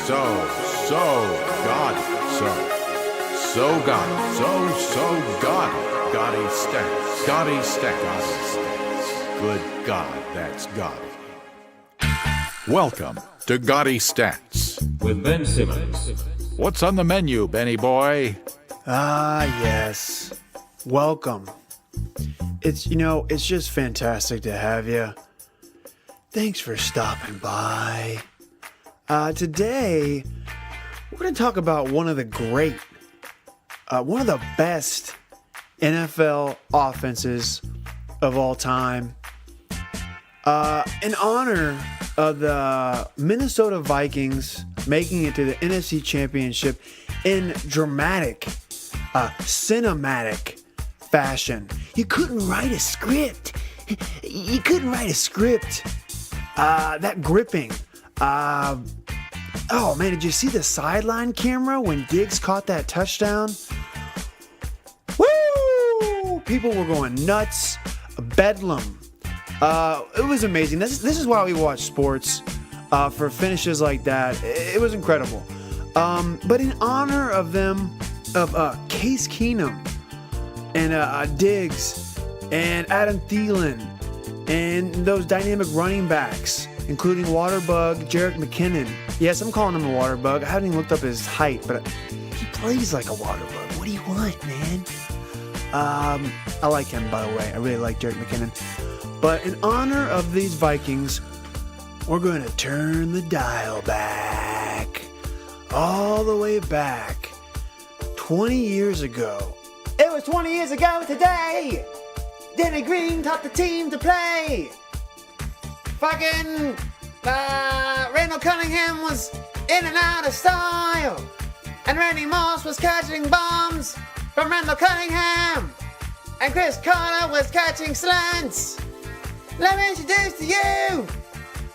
Gaudy. So Gaudy. Gaudy stats. Gaudy stats. Good God, that's Gaudy. Welcome to Gaudy Stats. With Ben Simmons. What's on the menu, Benny boy? Yes. Welcome. It's just fantastic to have you. Thanks for stopping by. Today, we're going to talk about one of the best NFL offenses of all time. In honor of the Minnesota Vikings making it to the NFC Championship in dramatic, cinematic fashion. You couldn't write a script. That gripping. Oh man, did you see the sideline camera when Diggs caught that touchdown? Woo! People were going nuts. Bedlam. It was amazing. This is why we watch sports. For finishes like that, it was incredible. But in honor of Case Keenum and Diggs and Adam Thielen and those dynamic running backs, including Waterbug, Jerick McKinnon. Yes, I'm calling him a Waterbug. I haven't even looked up his height, but he plays like a Waterbug. What do you want, man? I like him, by the way. I really like Jerick McKinnon. But in honor of these Vikings, we're going to turn the dial back. All the way back. 20 years ago. It was 20 years ago today! Denny Green taught the team to play! Fucking Randall Cunningham was in and out of style. And Randy Moss was catching bombs from Randall Cunningham. And Cris Carter was catching slants. Let me introduce to you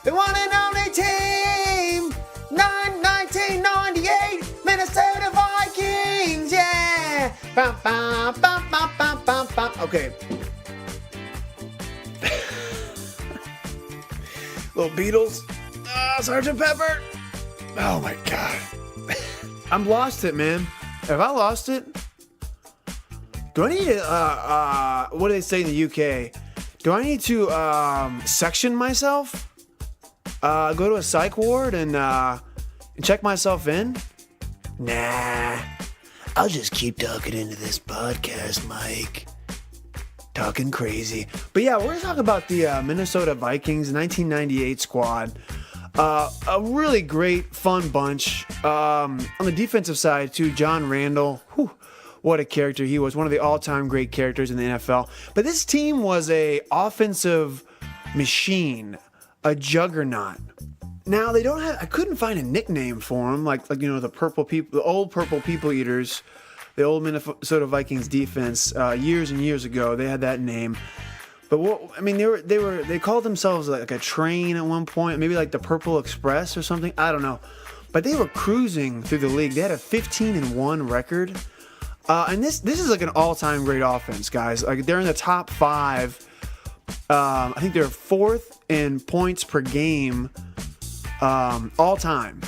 the one and only team, 1998 Minnesota Vikings, yeah! Bum, bum, bum, bum, bum, bum, bum. Okay. Little Beatles. Sgt. Pepper. Oh my God. I'm lost it, man. Have I lost it? Do I need to, what do they say in the UK? Do I need to, section myself? Go to a psych ward and check myself in? Nah. I'll just keep talking into this podcast, Mike. Talking crazy. But yeah, we're going to talk about the Minnesota Vikings 1998 squad. A really great, fun bunch. On the defensive side, too, John Randall. Whew, what a character he was. One of the all-time great characters in the NFL. But this team was a offensive machine. A juggernaut. Now, they don't have... I couldn't find a nickname for them. Like the purple people... The old purple people eaters. The old Minnesota Vikings defense, years and years ago, they had that name. But they called themselves like a train at one point, maybe like the Purple Express or something. I don't know. But they were cruising through the league. They had a 15-1 record. And this is like an all-time great offense, guys. Like they're in the top 5. I think they're 4th in points per game all time.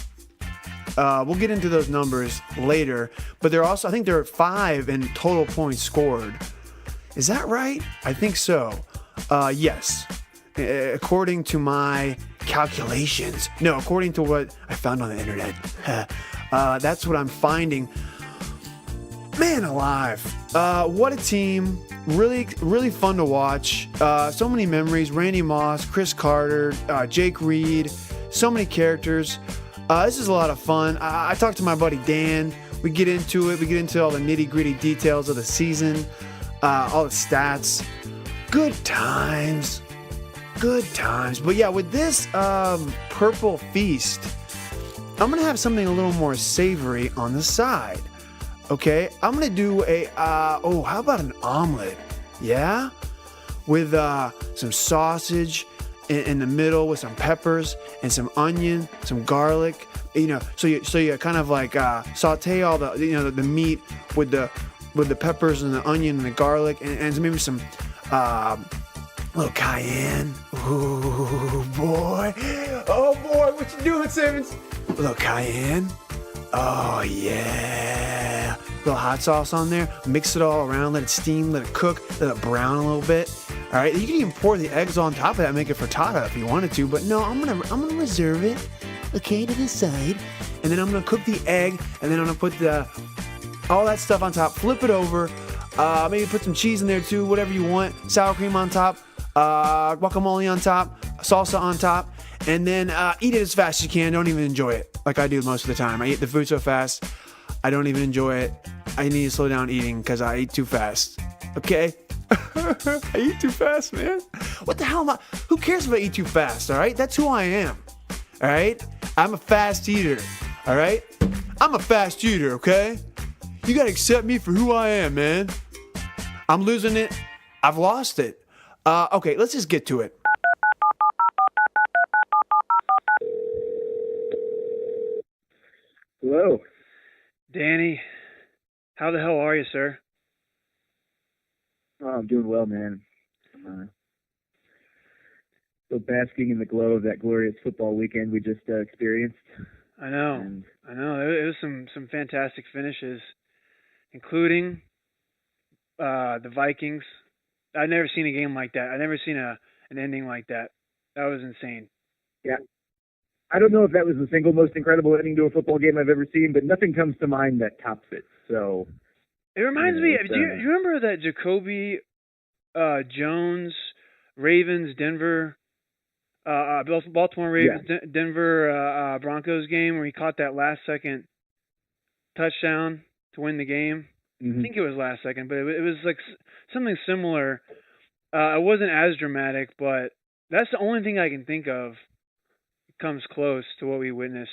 We'll get into those numbers later, but I think they're 5 in total points scored. Is that right? I think so. Yes. According to my calculations. No, according to what I found on the internet. That's what I'm finding. Man alive. What a team. Really, really fun to watch. So many memories. Randy Moss, Cris Carter, Jake Reed. So many characters. This is a lot of fun. I talked to my buddy Dan. We get into it. We get into all the nitty-gritty details of the season, all the stats. Good times. But yeah, with this purple feast, I'm going to have something a little more savory on the side. Okay? I'm going to do how about an omelet? Yeah? With some sausage in the middle with some peppers and some onion, some garlic, so you kind of like saute all the the meat with the peppers and the onion and the garlic and maybe some little cayenne. Ooh boy, oh boy, what you doing, Simmons? A little cayenne. Oh, yeah. A little hot sauce on there. Mix it all around. Let it steam. Let it cook. Let it brown a little bit. All right. You can even pour the eggs on top of that and make it frittata if you wanted to. But no, I'm gonna reserve it. Okay, to the side. And then I'm gonna cook the egg. And then I'm gonna put all that stuff on top. Flip it over. Maybe put some cheese in there too. Whatever you want. Sour cream on top. Guacamole on top. Salsa on top. And then eat it as fast as you can. Don't even enjoy it like I do most of the time. I eat the food so fast, I don't even enjoy it. I need to slow down eating because I eat too fast. Okay? I eat too fast, man. What the hell am I? Who cares if I eat too fast, all right? That's who I am, all right? I'm a fast eater, all right? I'm a fast eater, okay? You got to accept me for who I am, man. I'm losing it. I've lost it. Okay, let's just get to it. Hello. Danny, how the hell are you, sir? Oh, I'm doing well, man. I'm still basking in the glow of that glorious football weekend we just experienced. I know. It was some fantastic finishes, including the Vikings. I've never seen a game like that. I've never seen an ending like that. That was insane. Yeah. I don't know if that was the single most incredible ending to a football game I've ever seen, but nothing comes to mind that tops it. So it reminds me. Do you remember that Jacoby Jones, Ravens, Denver, Baltimore Ravens, yeah. Denver Broncos game where he caught that last-second touchdown to win the game? Mm-hmm. I think it was last second, but it was like something similar. It wasn't as dramatic, but that's the only thing I can think of comes close to what we witnessed.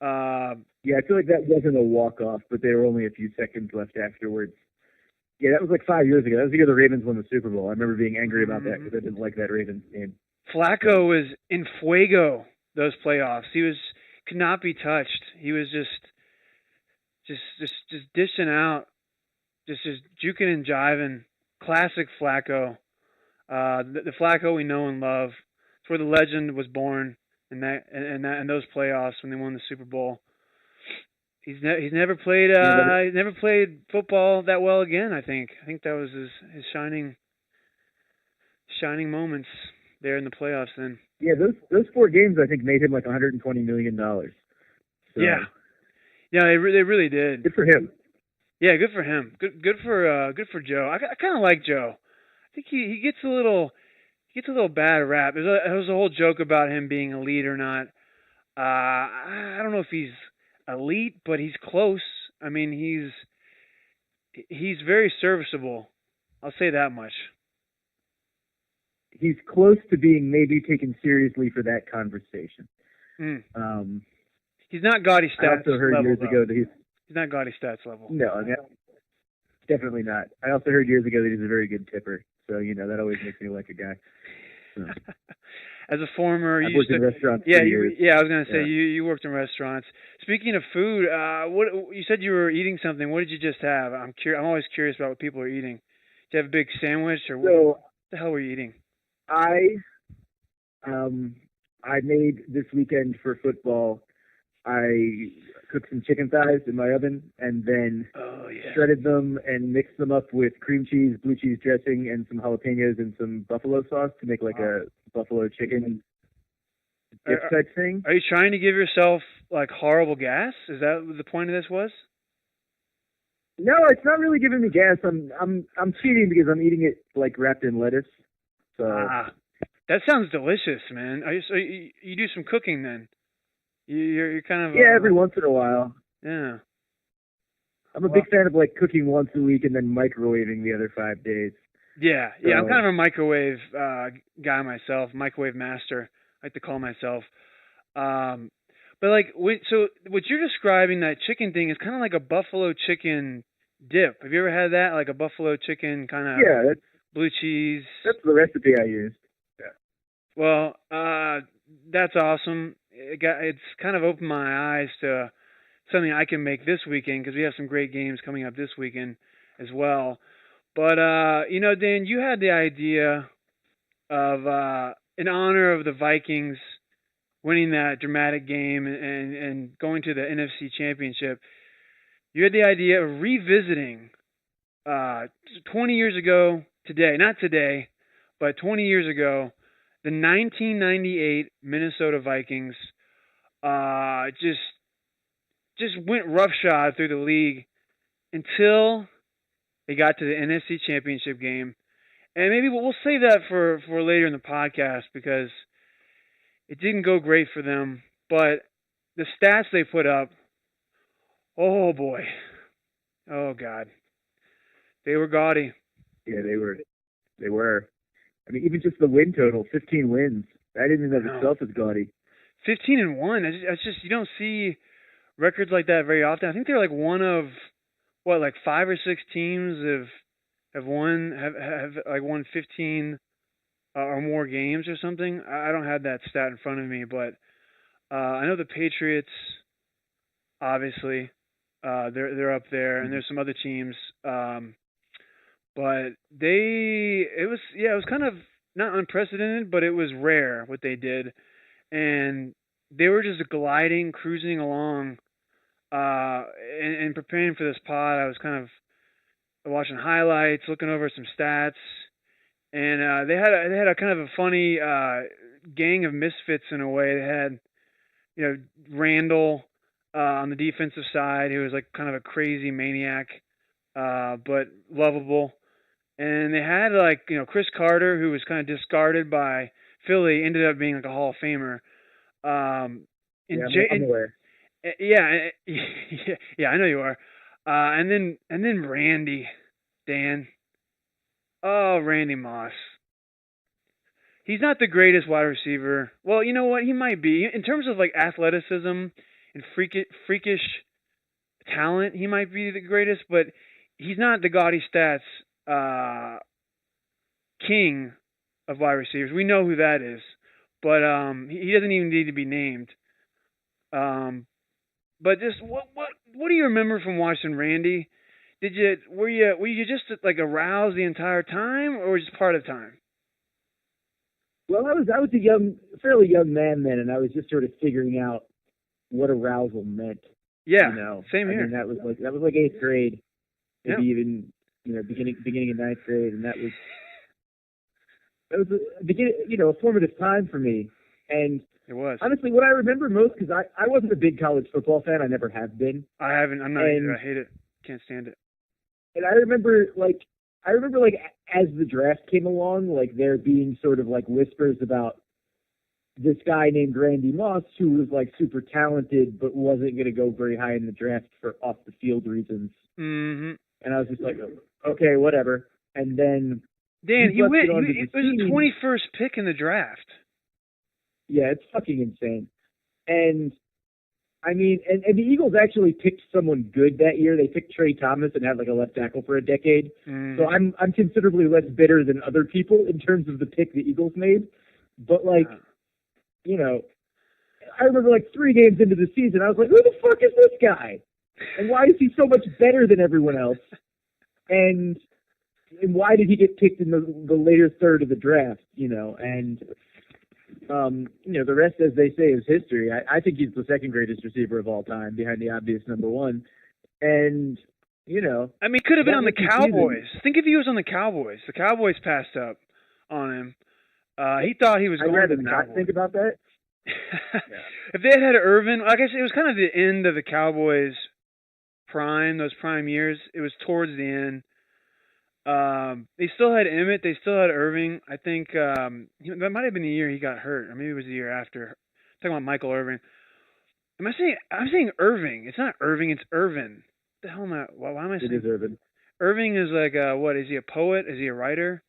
Yeah, I feel like that wasn't a walk-off, but there were only a few seconds left afterwards. Yeah, that was like 5 years ago. That was the year the Ravens won the Super Bowl. I remember being angry about that because I didn't like that Ravens game. Flacco was in fuego those playoffs. He could not be touched. He was just dishing out, just juking and jiving. Classic Flacco. The Flacco we know and love. It's where the legend was born. And those playoffs when they won the Super Bowl, he's never played he's never played football that well again. I think that was his shining moments there in the playoffs. Then yeah, those 4 games I think made him like $120 million. So, yeah, they really did. Good for him. Yeah, good for him. Good for Joe. I kind of like Joe. I think he gets a little bad rap. There was a whole joke about him being elite or not. I don't know if he's elite, but he's close. I mean, he's very serviceable. I'll say that much. He's close to being maybe taken seriously for that conversation. He's not Gaudy stats. I also heard level, years though. ago that he's not Gaudy stats level. No, definitely not. I also heard years ago that he's a very good tipper. So, that always makes me like a guy. So. As a former, I've worked in restaurants for years. I was going to say, you worked in restaurants. Speaking of food, what you said you were eating something. What did you just have? I'm always curious about what people are eating. Did you have a big sandwich, or what the hell were you eating? I made this weekend for football. I cooked some chicken thighs in my oven and then shredded them and mixed them up with cream cheese, blue cheese dressing, and some jalapenos and some buffalo sauce to make like a buffalo chicken dip type thing. Are you trying to give yourself like horrible gas? Is that what the point of this was? No, it's not really giving me gas. I'm cheating because I'm eating it like wrapped in lettuce. So that sounds delicious, man. So you do some cooking then? You're kind of every once in a while. Yeah. I'm a big fan of like cooking once a week and then microwaving the other 5 days. Yeah. I'm kind of a microwave guy myself, microwave master. I like to call myself. But like, so what you're describing, that chicken thing, is kind of like a buffalo chicken dip. Have you ever had that, like a buffalo chicken kind of blue cheese? That's the recipe I used. Yeah. Well, that's awesome. It's kind of opened my eyes to something I can make this weekend because we have some great games coming up this weekend as well. But, Dan, you had the idea of, in honor of the Vikings winning that dramatic game and going to the NFC Championship, you had the idea of revisiting 20 years ago today, not today, but 20 years ago, the 1998 Minnesota Vikings just went roughshod through the league until they got to the NFC Championship game. And maybe we'll save that for later in the podcast because it didn't go great for them. But the stats they put up, oh boy. Oh God. They were gaudy. Yeah, they were. I mean, even just the win total, 15 wins. That in and of itself is gaudy. 15-1. That's just, you don't see records like that very often. I think they're like one of, like 5 or 6 teams have won 15 or more games or something. I don't have that stat in front of me, but I know the Patriots, obviously, they're up there, and there's some other teams. But it was kind of not unprecedented, but it was rare what they did. And they were just gliding, cruising along, and preparing for this pod. I was kind of watching highlights, looking over some stats, and they had a kind of a funny gang of misfits in a way. They had, Randall on the defensive side, who was like kind of a crazy maniac, but lovable. And they had Cris Carter, who was kind of discarded by Philly, ended up being like a Hall of Famer. I'm aware. Yeah, I know you are. And then Randy, Dan. Oh, Randy Moss. He's not the greatest wide receiver. Well, you know what? He might be. In terms of like athleticism and freakish talent, he might be the greatest, but he's not the gaudy stats king of wide receivers. We know who that is, but he doesn't even need to be named. But just what do you remember from watching Randy? Were you just like aroused the entire time, or just part of the time? Well, I was a fairly young man then, and I was just sort of figuring out what arousal meant. Yeah, same here. I mean, that was like 8th grade, maybe even beginning of 9th grade, and that was a formative time for me. And it was honestly what I remember most, because I wasn't a big college football fan. I never have been. I haven't. I'm not either. I hate it. Can't stand it. And I remember as the draft came along, like there being sort of like whispers about this guy named Randy Moss, who was like super talented, but wasn't going to go very high in the draft for off the field reasons. Mm-hmm. And I was just like, okay, whatever. And then Dan, it was the 21st pick in the draft. Yeah, it's fucking insane. And I mean, and the Eagles actually picked someone good that year. They picked Trey Thomas and had like a left tackle for a decade. Mm. So I'm considerably less bitter than other people in terms of the pick the Eagles made. But I remember like 3 games into the season, I was like, who the fuck is this guy? And why is he so much better than everyone else? And why did he get picked in the later third of the draft? And the rest, as they say, is history. I think he's the second greatest receiver of all time, behind the obvious number one. And, I mean, could have been on the Cowboys. Think if he was on the Cowboys. The Cowboys passed up on him. He thought he was going to the Cowboys. Think about that. If they had Irvin, I guess it was kind of the end of the Cowboys' prime, those prime years. It was towards the end. They still had Emmett. They still had Irving. I think that might have been the year he got hurt, or maybe it was the year after. I'm talking about Michael Irvin. I'm saying Irving. It's not Irving. It's Irvin. What the hell am I? Why am I saying? It is Irvin. Irving is like what? Is he a poet? Is he a writer?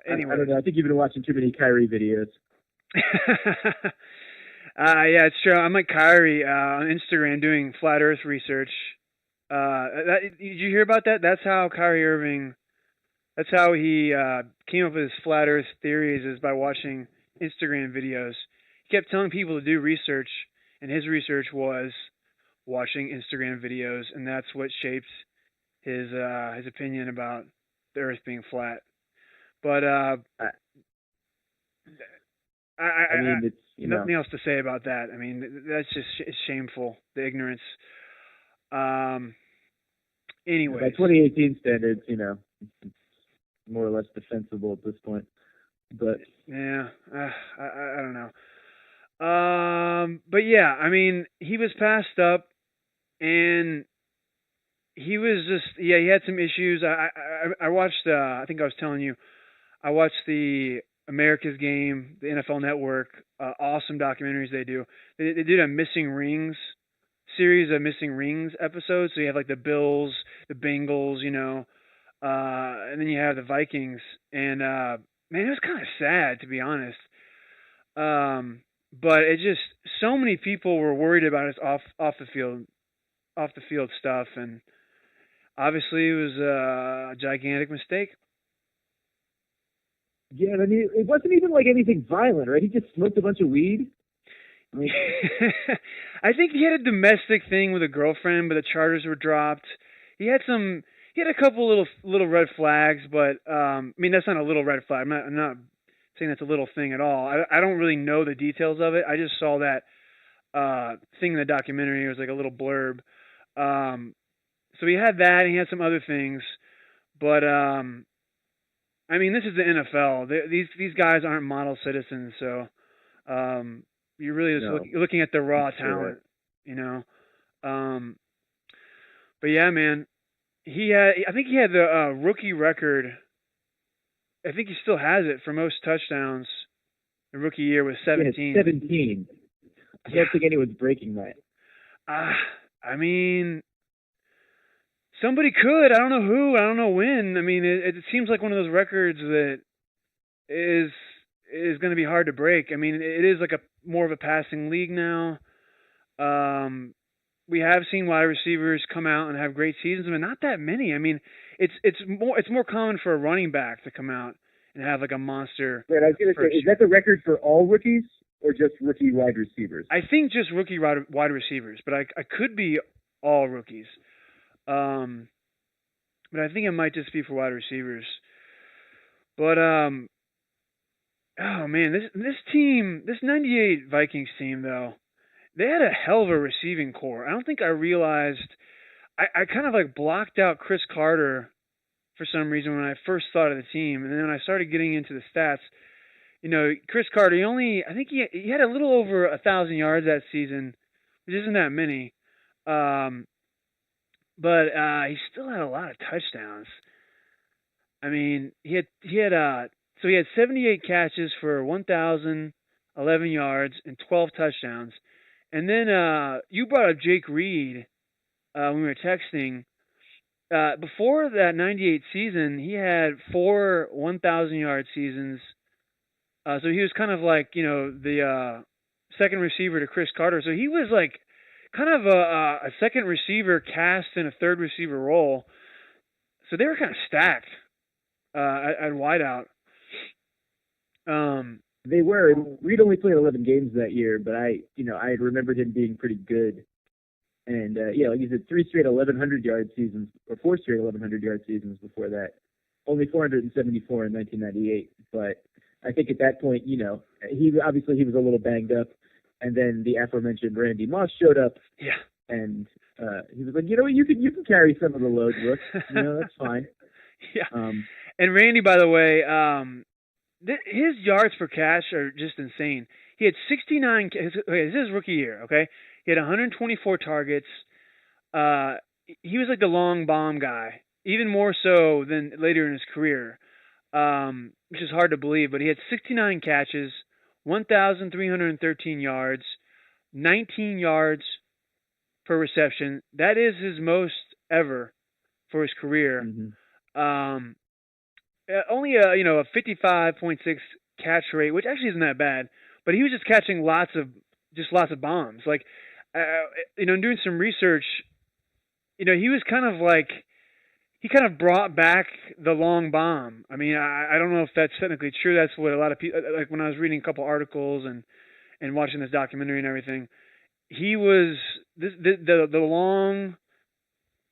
Anyway, I don't know. I think you've been watching too many Kyrie videos. Yeah, it's true. I'm like Kyrie on Instagram doing flat Earth research. Did you hear about that? That's how Kyrie Irving. That's how he came up with his flat Earth theories, is by watching Instagram videos. He kept telling people to do research, and his research was watching Instagram videos, and that's what shapes his opinion about the Earth being flat. But I mean, it's nothing else to say about that. I mean, that's just it's shameful, the ignorance. Anyway, by 2018 standards, it's more or less defensible at this point. But yeah, I don't know. But yeah, I mean, he was passed up, and he was just he had some issues. I watched. I think I was telling you, I watched the America's Game, the NFL Network. Awesome documentaries they do. They did a Missing Rings series of Missing Rings episodes. So you have like the Bills, the Bengals, and then you have the Vikings. And man, it was kind of sad, to be honest. But it just so many people were worried about his off the field stuff, and obviously it was a gigantic mistake. Yeah, I mean, it wasn't even like anything violent, right? He just smoked a bunch of weed. I mean, I think he had a domestic thing with a girlfriend, but the charges were dropped. He had a couple little red flags, but I mean, that's not a little red flag. I'm not saying that's a little thing at all. I don't really know the details of it. I just saw that thing in the documentary. It was like a little blurb. So he had that, and he had some other things, but I mean, this is the NFL. These guys aren't model citizens, so you're really just looking at the raw talent, But yeah, man, I think he had the rookie record. I think he still has it for most touchdowns. The rookie year was 17. Yeah, 17. I don't think anyone's breaking that. I mean, somebody could. I don't know who. I don't know when. I mean, it seems like one of those records that is going to be hard to break. I mean, it is like more of a passing league now. We have seen wide receivers come out and have great seasons, but not that many. I mean, it's more common for a running back to come out and have like a monster. Right, I was going to say, is that the record for all rookies or just rookie wide receivers? I think just rookie wide receivers, but I could be all rookies. But I think it might just be for wide receivers. But oh man, this team, this '98 Vikings team though, they had a hell of a receiving core. I don't think I realized. I kind of like blocked out Cris Carter for some reason when I first thought of the team, and then when I started getting into the stats, Cris Carter, I think he had a little over 1,000 yards that season, which isn't that many. But he still had a lot of touchdowns. I mean, he had 78 catches for 1,011 yards and 12 touchdowns. And then you brought up Jake Reed when we were texting. Before that 98 season, he had 4 1,000-yard seasons. So he was kind of like, the second receiver to Cris Carter. So he was like kind of a second receiver cast in a third receiver role. So they were kind of stacked at wideout. They were. Reed only played 11 games that year, but I remembered him being pretty good. And like you said, 3 straight 1,100-yard seasons, or 4 straight 1,100-yard seasons before that. Only 474 in 1998. But I think at that point, he was a little banged up. And then the aforementioned Randy Moss showed up. Yeah. And he was like, you can carry some of the load, Brooks. That's fine. Yeah. And Randy, by the way, his yards per catch are just insane. He had 69. This is his rookie year. Okay, he had 124 targets. He was like the long bomb guy, even more so than later in his career, which is hard to believe. But he had 69 catches, 1,313 yards, 19 yards per reception. That is his most ever for his career. Mm-hmm. Only a 55.6 catch rate, which actually isn't that bad. But he was just catching lots of bombs. Like, doing some research, he was kind of like, he kind of brought back the long bomb. I mean, I don't know if that's technically true. That's what a lot of people, like when I was reading a couple articles and watching this documentary and everything, he was the long.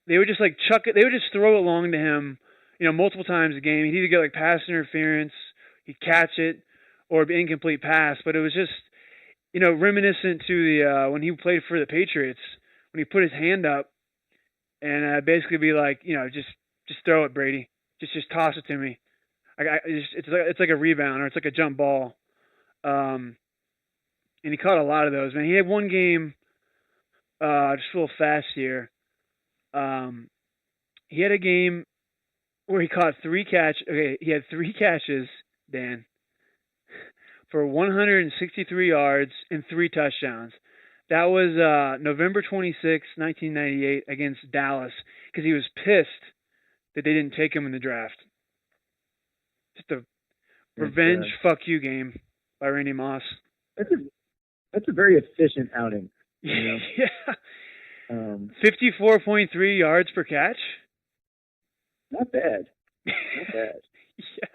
They would just like chuck it. They would just throw it long to him, multiple times a game. He'd either get like pass interference, he'd catch it, or an incomplete pass, but it was just, reminiscent to the when he played for the Patriots, when he put his hand up and basically be like, just throw it, Brady, just toss it to me. It's like a rebound or it's like a jump ball, and he caught a lot of those. Man, he had one game, just a little fast here. He had a game where he caught he had 3 catches, Dan, for 163 yards and 3 touchdowns. That was November 26, 1998 against Dallas because he was pissed that they didn't take him in the draft. Just a revenge fuck you game by Randy Moss. That's a very efficient outing. Yeah. 54.3 yards per catch. Not bad. Not bad. Yeah.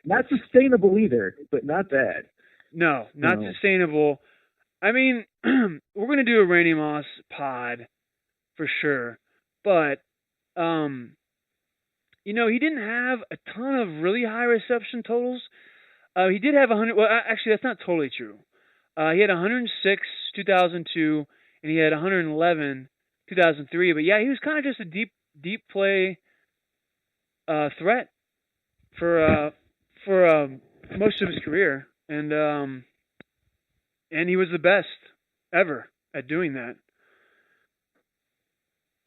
Not sustainable either, but not bad. No, not sustainable. I mean, we're going to do a Randy Moss pod for sure, but he didn't have a ton of really high reception totals. He did have 100. Well, actually, that's not totally true. He had 106 2002, and he had 111 2003. But yeah, he was kind of just a deep play threat for most of his career, and he was the best ever at doing that.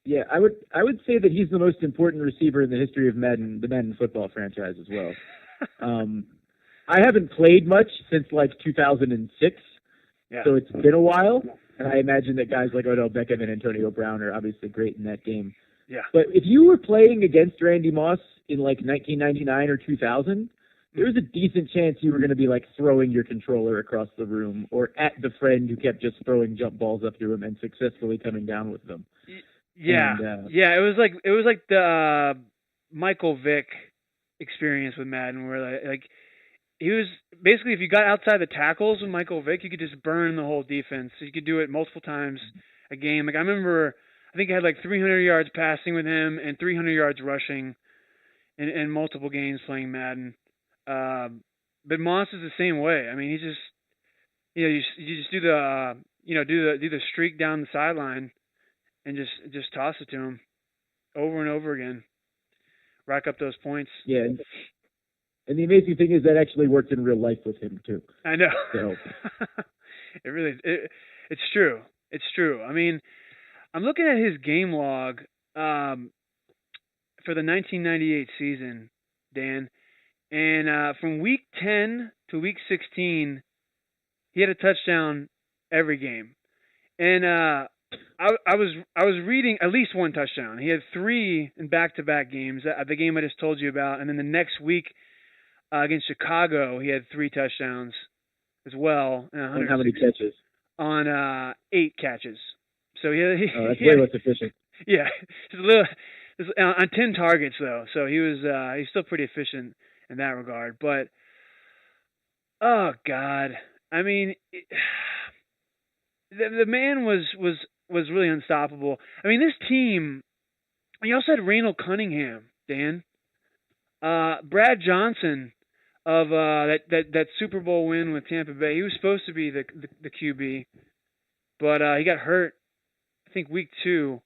Yeah, I would say that he's the most important receiver in the history of the Madden football franchise as well. I haven't played much since like 2006, so it's been a while, and I imagine that guys like Odell Beckham and Antonio Brown are obviously great in that game. Yeah. But if you were playing against Randy Moss in like 1999 or 2000, there was a decent chance you were going to be like throwing your controller across the room or at the friend who kept just throwing jump balls up to him and successfully coming down with them. Yeah, and, it was like the Michael Vick experience with Madden, where like he was basically, if you got outside the tackles with Michael Vick, you could just burn the whole defense. So you could do it multiple times a game. Like I remember, I think I had like 300 yards passing with him and 300 yards rushing in multiple games playing Madden. But Moss is the same way. I mean, he just, you just do the, do the streak down the sideline and just toss it to him over and over again. Rack up those points. Yeah. And the amazing thing is that actually worked in real life with him too. I know. So. It's true. It's true. I mean, I'm looking at his game log for the 1998 season, Dan, and from week 10 to week 16, he had a touchdown every game. And I was reading at least one touchdown. He had 3 in back-to-back games. The game I just told you about, and then the next week against Chicago, he had 3 touchdowns as well. On how many catches? On 8 catches. So that's way less efficient. Yeah, on 10 targets though. So he's still pretty efficient in that regard. But oh God, I mean, the man was really unstoppable. I mean, this team. You also had Randall Cunningham, Dan, Brad Johnson of that Super Bowl win with Tampa Bay. He was supposed to be the QB, but he got hurt. I think week 2.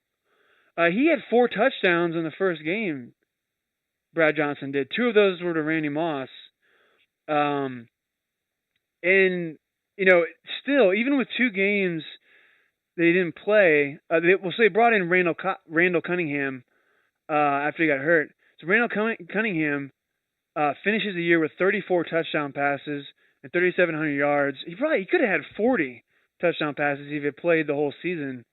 He had 4 touchdowns in the first game. Brad Johnson did. 2 of those were to Randy Moss. And still, even with 2 games they didn't play, they brought in Randall Cunningham after he got hurt. So Randall Cunningham finishes the year with 34 touchdown passes and 3,700 yards. He could have had 40 touchdown passes if he had played the whole season.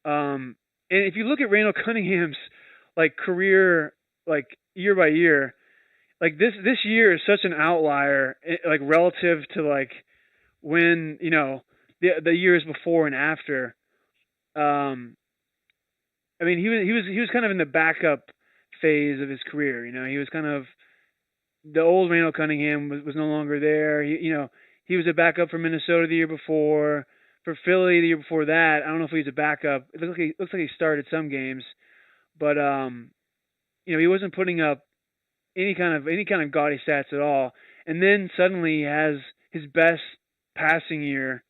And if you look at Randall Cunningham's career, year by year, this year is such an outlier, relative to when the years before and after. I mean, he was kind of in the backup phase of his career. He was kind of, the old Randall Cunningham was no longer there. He was a backup for Minnesota the year before. For Philly the year before that, I don't know if he was a backup. It looks like he started some games, but he wasn't putting up any kind of gaudy stats at all. and then suddenly he has his best passing year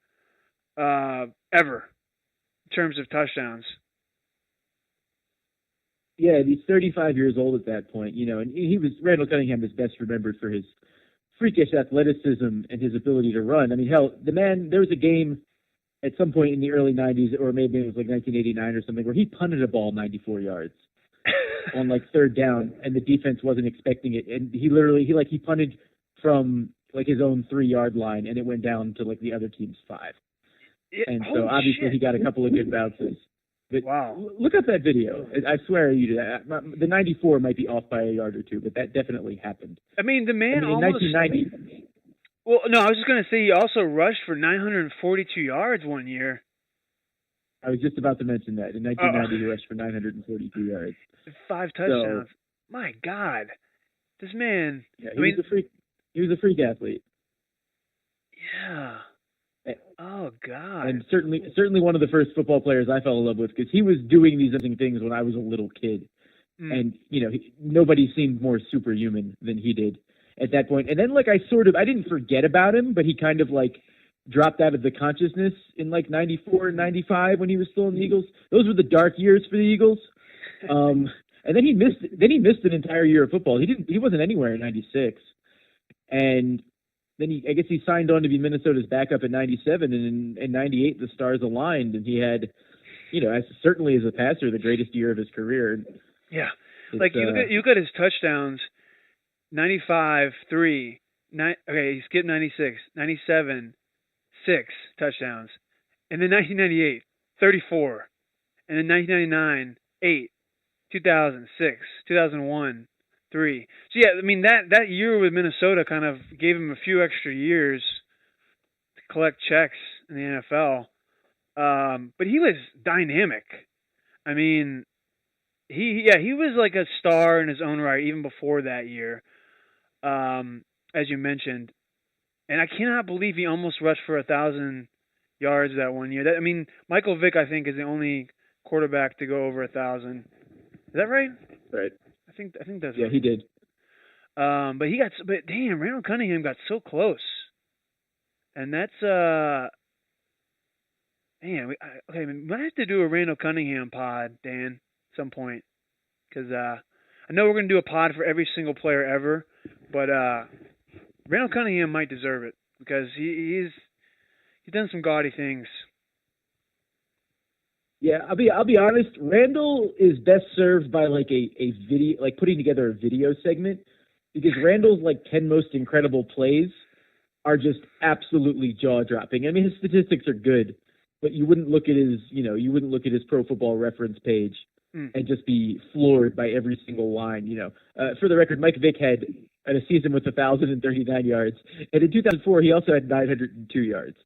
ever in terms of touchdowns. Yeah, he's 35 years old at that point, and Randall Cunningham is best remembered for his freakish athleticism and his ability to run. I mean, hell, the man, there was a game at some point in the early 90s, or maybe it was like 1989 or something, where he punted a ball 94 yards on like third down, and the defense wasn't expecting it. And he punted from like his own 3-yard line, and it went down to like the other team's 5. And so obviously he got a couple of good bounces. But wow. Look up that video. I swear you to that. The 94 might be off by a yard or two, but that definitely happened. I mean, the man in almost... 1990... Well, no, I was just going to say he also rushed for 942 yards one year. I was just about to mention that. In 1990, he rushed for 942 yards. 5 touchdowns. My God. This man... Yeah, he was a freak athlete. Yeah. Oh, God. And certainly one of the first football players I fell in love with, because he was doing these amazing things when I was a little kid. And, nobody seemed more superhuman than he did at that point. And then, I didn't forget about him, but he kind of, dropped out of the consciousness in, 94 and 95 when he was still in the Eagles. Those were the dark years for the Eagles. And then he missed an entire year of football. He wasn't anywhere in 96. And then I guess he signed on to be Minnesota's backup in 97, and in 98 the stars aligned, and he had, certainly as a passer, the greatest year of his career. Yeah, you look at his touchdowns, 95, 3, he skipped 96, 97, 6 touchdowns, and then 1998, 34, and then 1999, 8, 2000, 6, 2001, 3. So yeah, I mean that year with Minnesota kind of gave him a few extra years to collect checks in the NFL. But he was dynamic. I mean, he was like a star in his own right even before that year, as you mentioned. And I cannot believe he almost rushed for 1,000 yards that one year. Michael Vick, I think, is the only quarterback to go over 1,000. Is that right? Right. I think that's yeah, right. He did. But damn, Randall Cunningham got so close, and that's man. We might have to do a Randall Cunningham pod, Dan, at some point, because I know we're gonna do a pod for every single player ever, but Randall Cunningham might deserve it because he's done some gaudy things. Yeah, I'll be honest. Randall is best served by a video, putting together a video segment, because Randall's 10 most incredible plays are just absolutely jaw dropping. I mean, his statistics are good, but you wouldn't look at his Pro Football Reference page and just be floored by every single line. For the record, Mike Vick had a season with 1,039 yards, and in 2004 he also had 902 yards,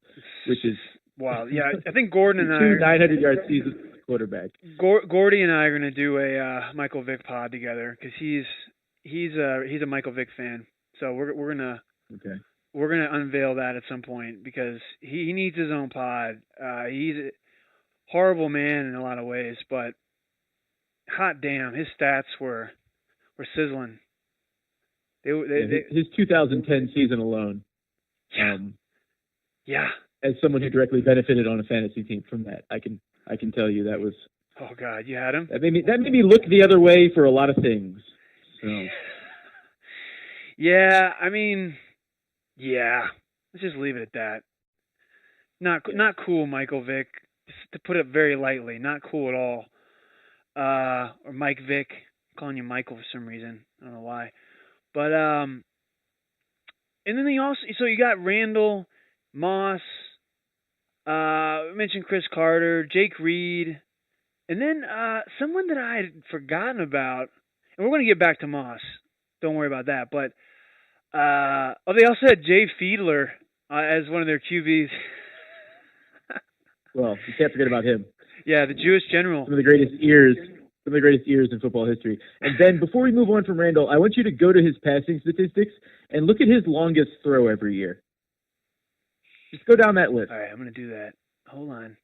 which is. Wow, yeah, I think Gordon and I 900-yard season quarterback. Gordy and I are gonna do a Michael Vick pod together because he's a Michael Vick fan. So we're gonna unveil that at some point because he needs his own pod. He's a horrible man in a lot of ways, but hot damn, his stats were sizzling. His 2010 season alone. Yeah. As someone who directly benefited on a fantasy team from that, I can tell you that was. Oh God, you had him. That made me look the other way for a lot of things. So. Yeah, let's just leave it at that. Not cool, Michael Vick. Just to put it very lightly, not cool at all. Or Mike Vick. I'm calling you Michael for some reason. I don't know why. But and then you got Randall, Moss. We mentioned Cris Carter, Jake Reed, and then someone that I had forgotten about, and we're going to get back to Moss. Don't worry about that. But they also had Jay Fiedler as one of their QBs. Well, you can't forget about him. Yeah, the Jewish general. Some of the greatest ears in football history. And Ben, before we move on from Randall, I want you to go to his passing statistics and look at his longest throw every year. Just go down that list. All right, I'm going to do that. Hold on.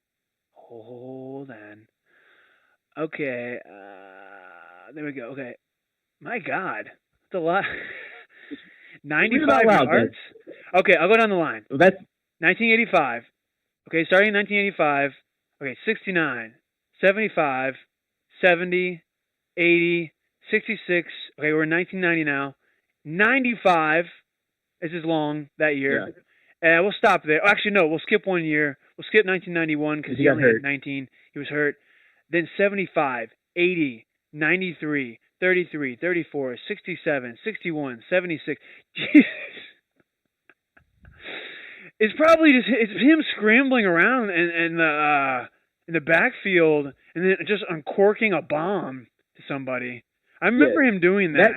Okay. There we go. Okay. My God. That's a lot. 95 yards? Okay, I'll go down the line. Well, that's 1985. Okay, starting in 1985. Okay, 69, 75, 70, 80, 66. Okay, we're in 1990 now. 95. This is long that year. Yeah. We'll stop there. Actually, no, we'll skip 1 year. We'll skip 1991 because he only had 19. He was hurt. Then 75, 80, 93, 33, 34, 67, 61, 76. Jesus. It's probably just him scrambling around in the backfield and then just uncorking a bomb to somebody. I remember him doing that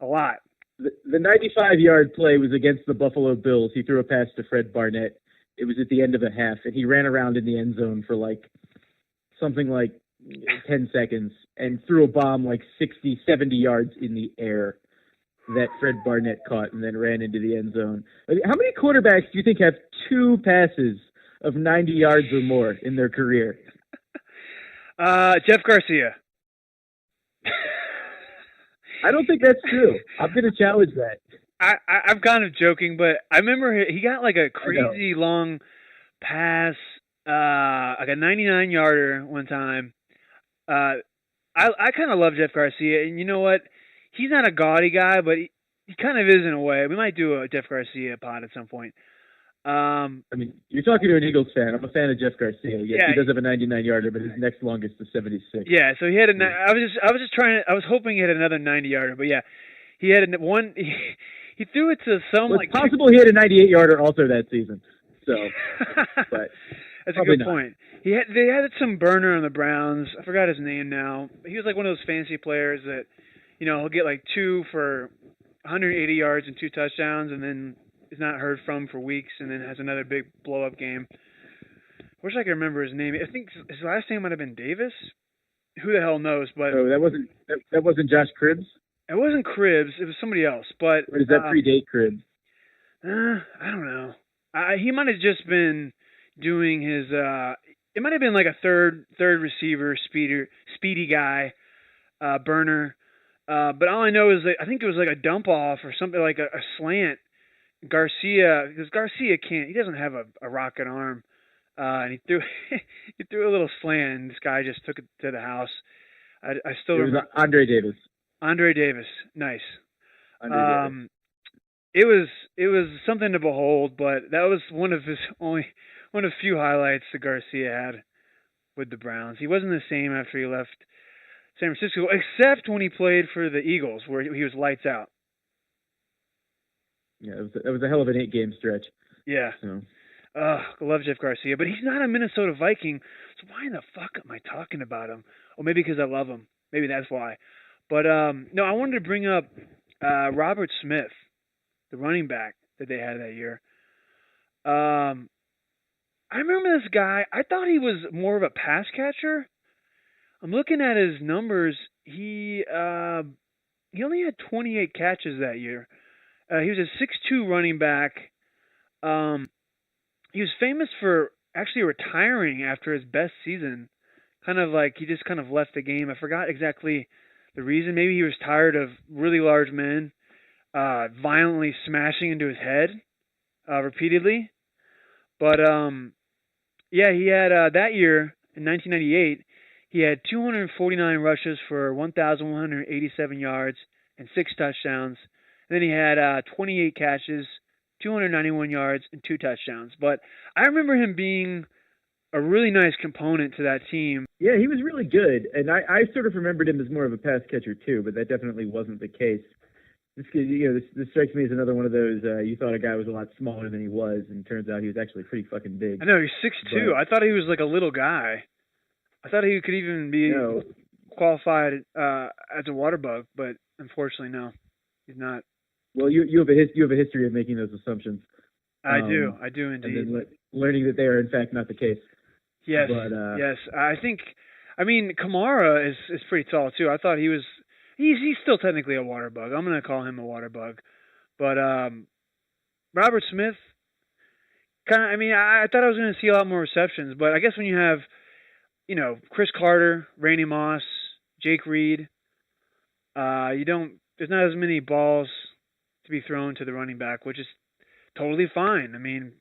a lot. The 95-yard play was against the Buffalo Bills. He threw a pass to Fred Barnett. It was at the end of the half, and he ran around in the end zone for something like 10 seconds and threw a bomb 60, 70 yards in the air that Fred Barnett caught and then ran into the end zone. How many quarterbacks do you think have 2 passes of 90 yards or more in their career? Jeff Garcia. I don't think that's true. I'm going to challenge that. I'm kind of joking, but I remember he got a crazy long pass, a 99-yarder one time. I kind of love Jeff Garcia, and you know what? He's not a Gaudy guy, but he kind of is in a way. We might do a Jeff Garcia pod at some point. You're talking to an Eagles fan. I'm a fan of Jeff Garcia. Yes, he does have a 99-yarder, but his next longest is 76. Yeah, so he had I was hoping he had another 90-yarder, but yeah, he had one. He threw it to some it's possible he had a 98-yarder also that season. So, but that's a good point. They had some burner on the Browns. I forgot his name now. He was one of those fantasy players that, he'll get 2 for 180 yards and 2 touchdowns, and then is not heard from for weeks, and then has another big blow-up game. Wish I could remember his name. I think his last name might have been Davis. Who the hell knows? But that wasn't Josh Cribbs. It wasn't Cribbs. It was somebody else. But or does that predate Cribbs? I don't know. He might have just been doing his. It might have been a third receiver, speedy guy, burner. But all I know is that I think it was a dump off or something a slant. Garcia, because Garcia he doesn't have a rocket arm, and he threw a little slant, and this guy just took it to the house. I still remember. Andre Davis. Andre Davis, nice. Davis. It was something to behold, but that was one of few highlights that Garcia had with the Browns. He wasn't the same after he left San Francisco, except when he played for the Eagles, where he was lights out. Yeah, that was a hell of an 8-game stretch. Yeah. So. I love Jeff Garcia, but he's not a Minnesota Viking, so why in the fuck am I talking about him? Or maybe because I love him. Maybe that's why. But, no, I wanted to bring up Robert Smith, the running back that they had that year. I remember this guy. I thought he was more of a pass catcher. I'm looking at his numbers. He only had 28 catches that year. He was a 6'2" running back. He was famous for actually retiring after his best season. He just kind of left the game. I forgot exactly the reason. Maybe he was tired of really large men violently smashing into his head repeatedly. But, he had that year, in 1998, he had 249 rushes for 1,187 yards and 6 touchdowns. And then he had 28 catches, 291 yards, and 2 touchdowns. But I remember him being a really nice component to that team. Yeah, he was really good. And I sort of remembered him as more of a pass catcher too, but that definitely wasn't the case. This strikes me as another one of those, you thought a guy was a lot smaller than he was, and turns out he was actually pretty fucking big. I know, he's 6'2". I thought he was a little guy. I thought he could even be qualified as a water bug, but unfortunately, no, he's not. Well, you have a history of making those assumptions. I do indeed. And then learning that they are in fact not the case. Yes, yes. Kamara is pretty tall too. I thought he's still technically a water bug. I'm gonna call him a water bug, but Robert Smith, I thought I was gonna see a lot more receptions, but I guess when you have, Cris Carter, Randy Moss, Jake Reed, there's not as many balls to be thrown to the running back, which is totally fine. I mean,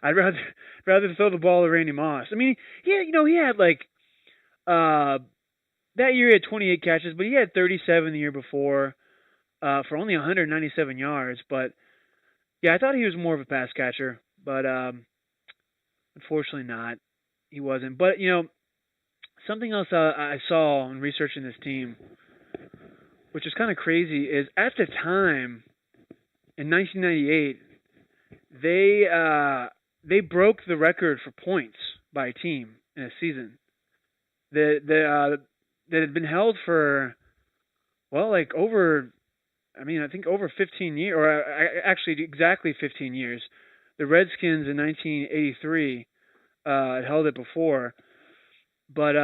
I'd rather throw the ball to Randy Moss. I mean, he had like that year he had 28 catches, but he had 37 the year before for only 197 yards. But yeah, I thought he was more of a pass catcher, but unfortunately not. He wasn't. But something else I saw in researching this team, which is kind of crazy, is at the time in 1998, they broke the record for points by a team in a season that had been held for, well, like over 15 years, or actually exactly 15 years. The Redskins in 1983 had held it before, but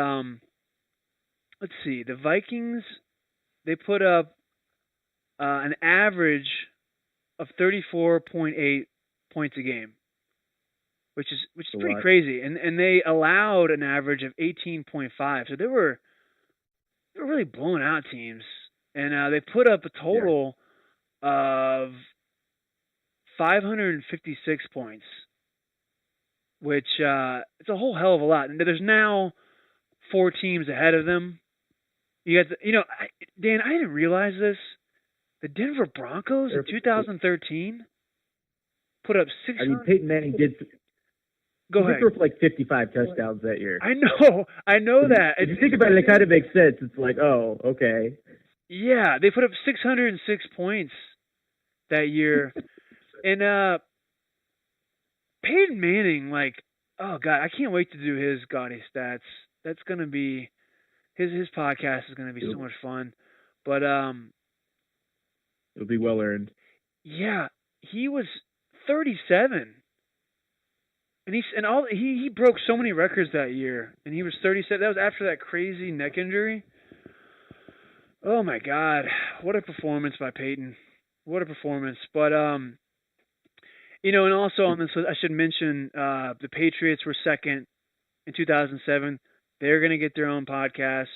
let's see, the Vikings, they put up an average of 34.8 points a game, which is pretty crazy, and they allowed an average of 18.5. So they were really blowing out teams, and they put up a total of 556 points, which it's a whole hell of a lot. And there's now 4 teams ahead of them. You got Dan, I didn't realize this. The Denver Broncos in 2013 put up 600. I mean, Peyton Manning did. Go ahead. He threw for like 55 touchdowns that year. I know that. If you think about it, it kind of makes sense. It's like, oh, okay. Yeah, they put up 606 points that year, and Peyton Manning, like, oh god, I can't wait to do his Gaudy stats. That's gonna be his podcast is gonna be so much fun, but it'll be well earned. Yeah, he was 37, and he broke so many records that year, and he was 37. That was after that crazy neck injury. Oh my God, what a performance by Peyton! What a performance! But and also on this, I should mention the Patriots were second in 2007. They're going to get their own podcast.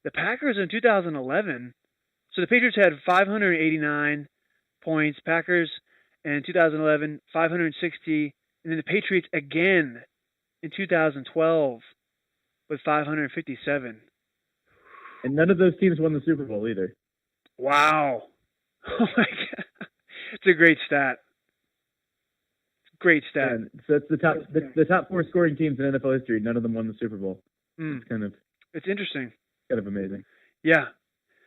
The Packers in 2011. So the Patriots had 589 points. Packers in 2011, 560. And then the Patriots again in 2012 with 557. And none of those teams won the Super Bowl either. Wow. Oh my God. It's a great stat. Great stat. And so it's the top 4 scoring teams in NFL history. None of them won the Super Bowl. It's interesting. Kind of amazing. Yeah.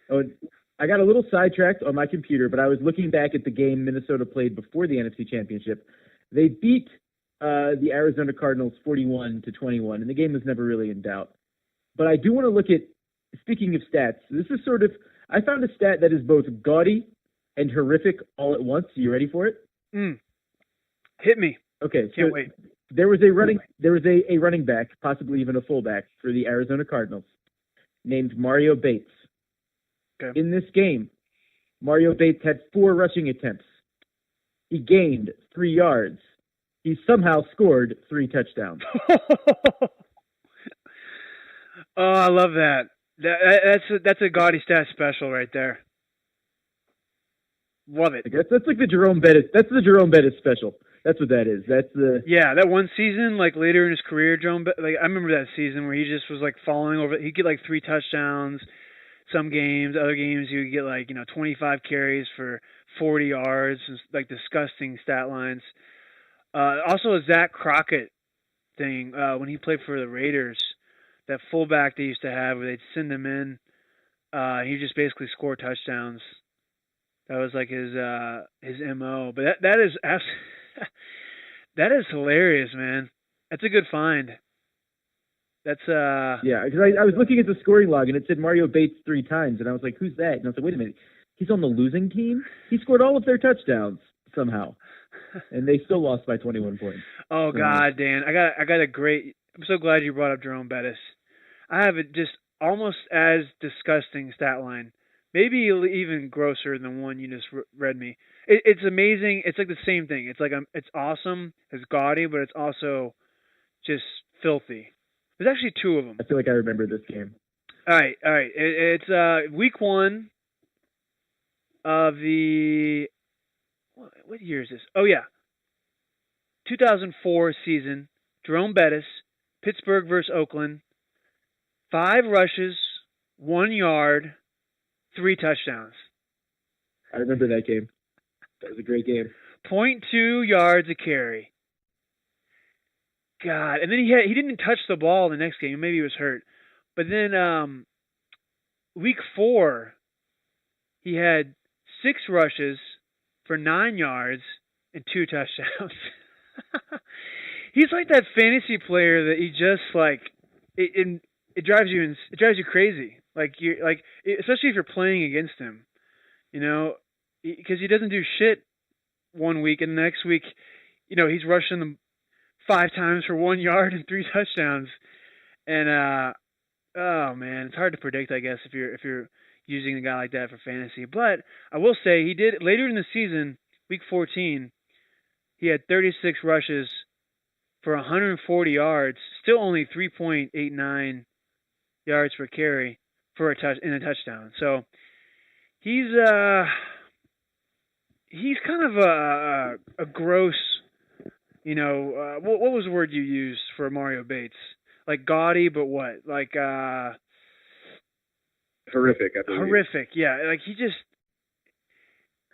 Oh, I got a little sidetracked on my computer, but I was looking back at the game Minnesota played before the NFC Championship. They beat the Arizona Cardinals 41-21, and the game was never really in doubt. But I do want to look at, speaking of stats, this is I found a stat that is both gaudy and horrific all at once. Are you ready for it? Hit me. Okay. Can't wait. There was a running back, possibly even a fullback, for the Arizona Cardinals named Mario Bates. Okay. In this game, Mario Bates had 4 rushing attempts. He gained 3 yards. He somehow scored 3 touchdowns. Oh, I love that. That's a gaudy stat special right there. Love it. That's like the Jerome Bettis. That's the Jerome Bettis special. That's what that is. That one season, like later in his career, I remember that season where he just was like falling over. He'd get like 3 touchdowns. Some games, other games, you would get like 25 carries for 40 yards, and like disgusting stat lines. Also, a Zach Crockett thing when he played for the Raiders, that fullback they used to have where they'd send him in, he just basically score touchdowns. That was like his MO. But that is that is hilarious, man. That's a good find. That's yeah, because I was looking at the scoring log and it said Mario Bates 3 times, and I was like, who's that? And I was like, wait a minute, he's on the losing team? He scored all of their touchdowns somehow, and they still lost by 21 points. Oh God, Dan, I got a great. I'm so glad you brought up Jerome Bettis. I have it just almost as disgusting stat line, maybe even grosser than one you just read me. It's amazing. It's like the same thing. It's like it's awesome. It's gaudy, but it's also just filthy. There's actually 2 of them. I feel like I remember this game. All right. It's week 1. of the what year is this? Oh yeah, 2004 season. Jerome Bettis, Pittsburgh versus Oakland. 5 rushes, 1 yard, 3 touchdowns. I remember that game. That was a great game. .2 yards a carry. God, and then he didn't touch the ball the next game. Maybe he was hurt. But then week 4, he had 6 rushes for 9 yards and 2 touchdowns. He's like that fantasy player that he just like it drives you crazy. Especially if you're playing against him, because he doesn't do shit one week and the next week, he's rushing them 5 times for 1 yard and 3 touchdowns. And oh man, it's hard to predict, I guess, if you're using a guy like that for fantasy. But I will say he did later in the season, week 14, he had 36 rushes for 140 yards, still only 3.89 yards per carry for a touchdown. So he's kind of a gross, what was the word you used for Mario Bates? Like gaudy, but what? Like horrific. I believe. Horrific, yeah. Like he just,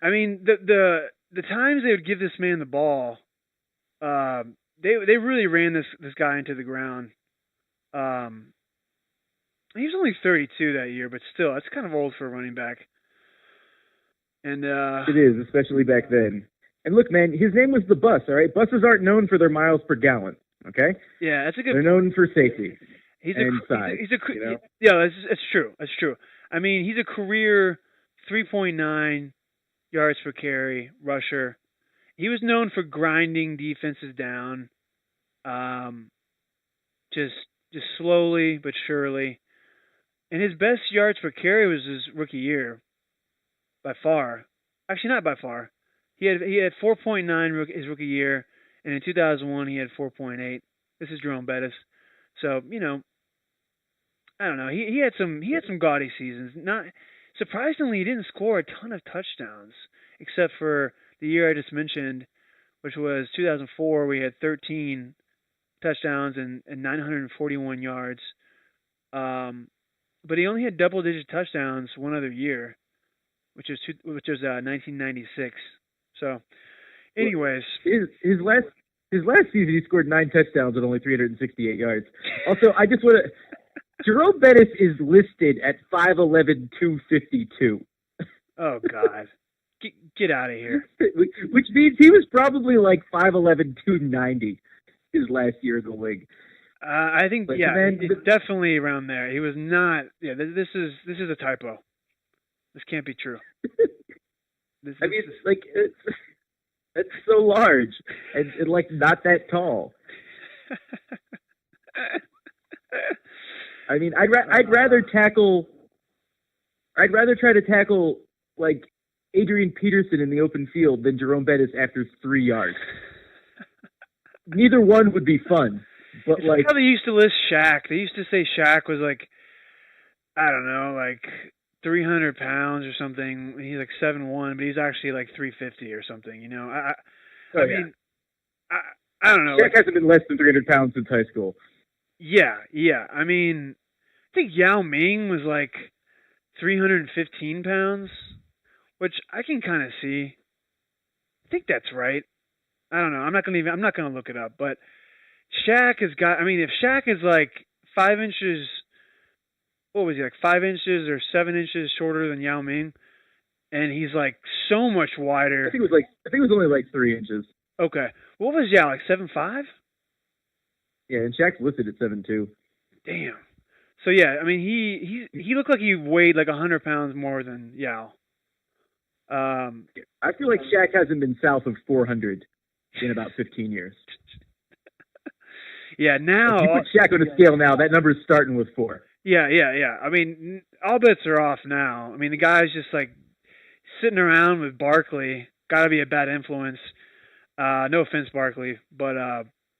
I mean, the times they would give this man the ball, they really ran this guy into the ground. He was only 32 that year, but still, that's kind of old for a running back. And it is, especially back then. And look, man, his name was the Bus. All right, buses aren't known for their miles per gallon. Okay. Yeah, that's a good. They're known for safety. He's size. Yeah, that's true. That's true. I mean, he's a career 3.9 yards per carry rusher. He was known for grinding defenses down, just slowly but surely. And his best yards per carry was his rookie year, by far. Actually, not by far. He had 4.9 his rookie year, and in 2001 he had 4.8. This is Jerome Bettis. So I don't know. He had some gaudy seasons. Not surprisingly, he didn't score a ton of touchdowns, except for the year I just mentioned, which was 2004. We had 13 touchdowns and 941 yards. But he only had double-digit touchdowns one other year, which was 1996. So, anyways, his last season he scored 9 touchdowns with only 368 yards. Also, I just want to. Jerome Bettis is listed at 5'11", 252. Oh God, get out of here! Which means he was probably like 5'11", 290 his last year in the league. I think, but, it's definitely around there. He was not. Yeah, this is a typo. This can't be true. It's so large and like not that tall. I mean, I'd rather try to tackle like Adrian Peterson in the open field than Jerome Bettis after 3 yards. Neither one would be fun. But it's like how they used to list Shaq. They used to say Shaq was like, I don't know, like 300 pounds or something. He's like 7'1", but he's actually like 350 or something. I mean, I don't know. Shaq hasn't been less than 300 pounds since high school. Yeah. I mean, I think Yao Ming was like 315 pounds, which I can kind of see. I think that's right. I don't know. I'm not gonna look it up, but Shaq has got. I mean, if Shaq is like 5 inches, what was he like 5 inches or 7 inches shorter than Yao Ming, and he's like so much wider. I think it was only like 3 inches. Okay, what was Yao, like 7'5"? Yeah, and Shaq's listed at 7'2". Damn. So yeah, I mean he looked like he weighed like 100 pounds more than Yao. I feel like Shaq hasn't been south of 400 in about 15 years. Yeah, now if you put Shaq on a scale now, that number is starting with 4. Yeah. I mean, all bets are off now. I mean, the guy's just like sitting around with Barkley. Got to be a bad influence. No offense, Barkley, but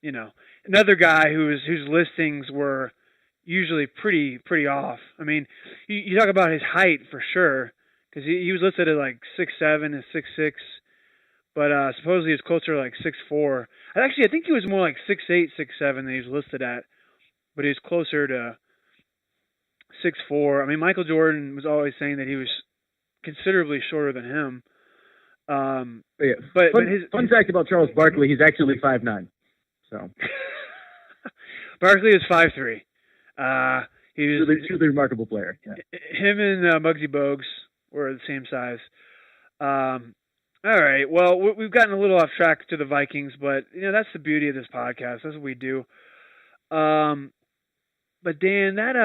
another guy whose listings were usually pretty off. I mean, you talk about his height for sure, because he was listed at like 6'7" and 6'6", but supposedly he's closer to like 6'4". Actually, I think he was more like 6'8", 6'7" than he was listed at, but he was closer to 6'4". I mean, Michael Jordan was always saying that he was considerably shorter than him. But fun fact about Charles Barkley, he's actually 5'9". So Barkley is 5'3". He was a truly remarkable player. Yeah. Him and Muggsy Bogues were the same size. All right. Well, we've gotten a little off track to the Vikings, but that's the beauty of this podcast. That's what we do. But Dan, that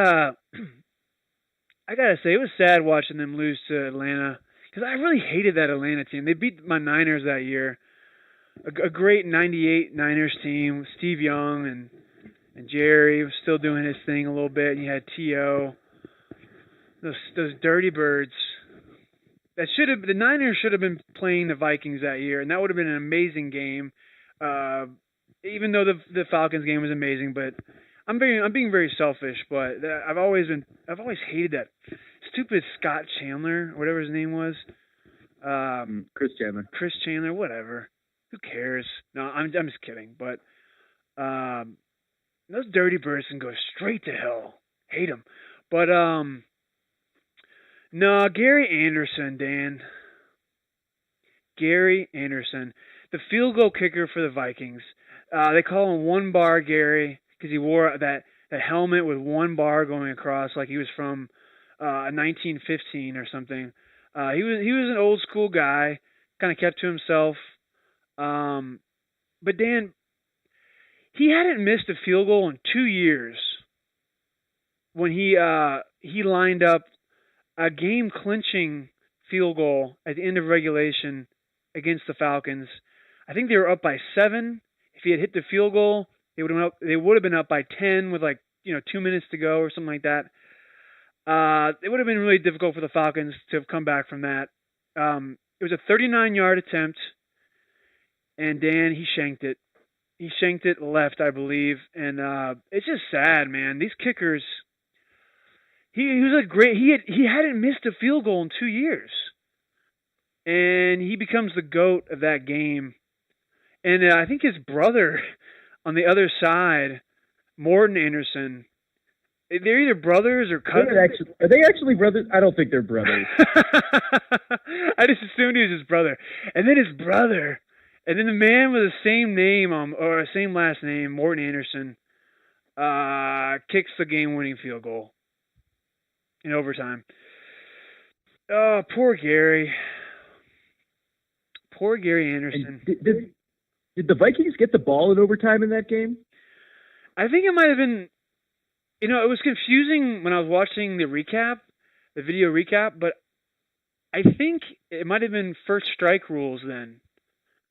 I gotta say, it was sad watching them lose to Atlanta because I really hated that Atlanta team. They beat my Niners that year, a great '98 Niners team. Steve Young and Jerry was still doing his thing a little bit. And you had T.O. Those dirty birds. The Niners should have been playing the Vikings that year, and that would have been an amazing game. Even though the Falcons game was amazing, but I'm being very selfish. But I've always hated that stupid Scott Chandler, or whatever his name was. Chris Chandler. Chris Chandler, whatever. Who cares? No, I'm just kidding. But those dirty birds can go straight to hell. Hate them. But no, Gary Anderson, Dan. Gary Anderson, the field goal kicker for the Vikings. They call him One Bar Gary because he wore that helmet with one bar going across, like he was from 1915 or something. He was an old school guy, kind of kept to himself. But Dan, he hadn't missed a field goal in 2 years when he lined up a game-clinching field goal at the end of regulation against the Falcons. I think they were up by 7. If he had hit the field goal, they would have been up by 10 with 2 minutes to go or something like that. It would have been really difficult for the Falcons to have come back from that. It was a 39-yard attempt, and Dan, he shanked it. He shanked it left, I believe, and it's just sad, man. These kickers. He was great. He hadn't missed a field goal in 2 years, and he becomes the GOAT of that game. And I think his brother on the other side, Morton Anderson, they're either brothers or cousins. Are they actually brothers? I don't think they're brothers. I just assumed he was his brother. And then his brother, and then the man with the same name or same last name, Morton Anderson, kicks the game-winning field goal in overtime. Oh, poor Gary. Poor Gary Anderson. Did the Vikings get the ball in overtime in that game? I think it might have been, it was confusing when I was watching the video recap, but I think it might have been first strike rules then.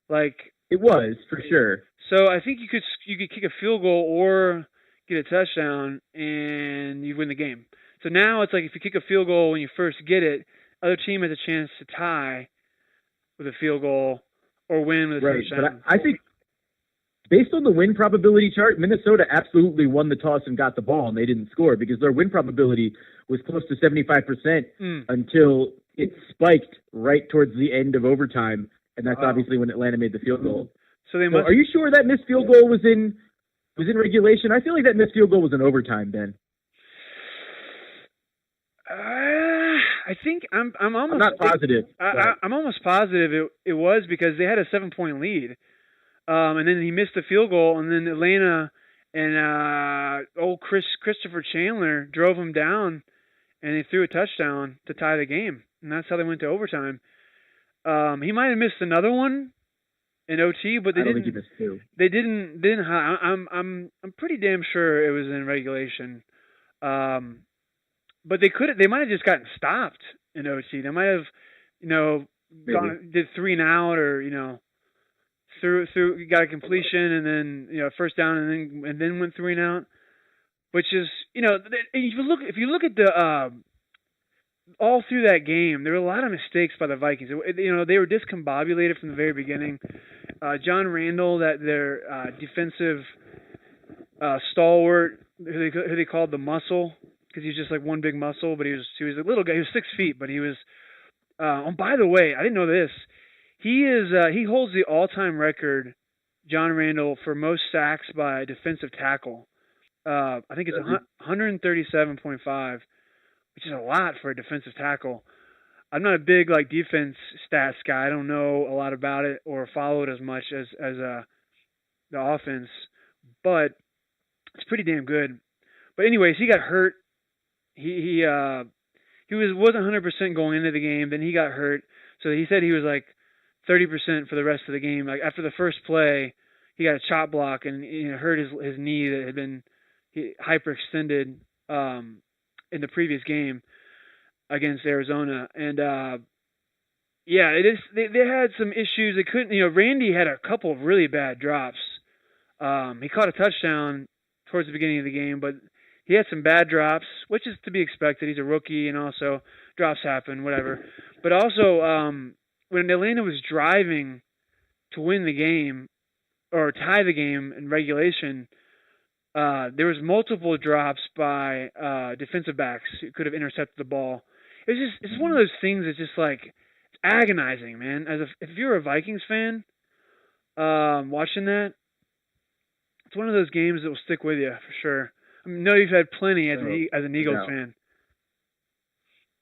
It was, for sure. So I think you could kick a field goal or get a touchdown and you win the game. So now it's like if you kick a field goal when you first get it, other team has a chance to tie with a field goal or win with a touchdown. But I think based on the win probability chart, Minnesota absolutely won the toss and got the ball, and they didn't score because their win probability was close to 75% until it spiked right towards the end of overtime, and that's obviously when Atlanta made the field goal. So are you sure that missed field goal was in regulation? I feel like that missed field goal was in overtime, Ben. I think I'm almost. I'm not positive. I'm almost positive it was because they had a 7-point lead, and then he missed the field goal, and then Atlanta and Christopher Chandler drove him down, and they threw a touchdown to tie the game, and that's how they went to overtime. He might have missed another one in OT, but they didn't. I don't think he missed two. They didn't. I'm pretty damn sure it was in regulation. But they might have just gotten stopped in OT. They might have, did 3 and out or, got a completion and then, first down and then went 3 and out. Which is, if you look at the all through that game, there were a lot of mistakes by the Vikings. They were discombobulated from the very beginning. John Randall, their defensive stalwart, who they called the muscle. Because he was just like one big muscle, but he was a little guy. He was 6 feet, but he was By the way, I didn't know this. He holds the all-time record, John Randall, for most sacks by defensive tackle. I think it's 137.5, which is a lot for a defensive tackle. I'm not a big defense stats guy. I don't know a lot about it or follow it as much as the offense, but it's pretty damn good. But anyways, he got hurt. He wasn't 100% going into the game. Then he got hurt, so he said he was 30% for the rest of the game. After the first play, he got a chop block and hurt his knee that had been hyperextended in the previous game against Arizona. And it is. They had some issues. They couldn't. Randy had a couple of really bad drops. He caught a touchdown towards the beginning of the game, but he had some bad drops, which is to be expected. He's a rookie, and also drops happen, whatever. But also, when Atlanta was driving to win the game or tie the game in regulation, there was multiple drops by defensive backs who could have intercepted the ball. It's just one of those things that's just it's agonizing, man. If you're a Vikings fan, watching that, it's one of those games that will stick with you for sure. I know you've had plenty as an Eagles fan.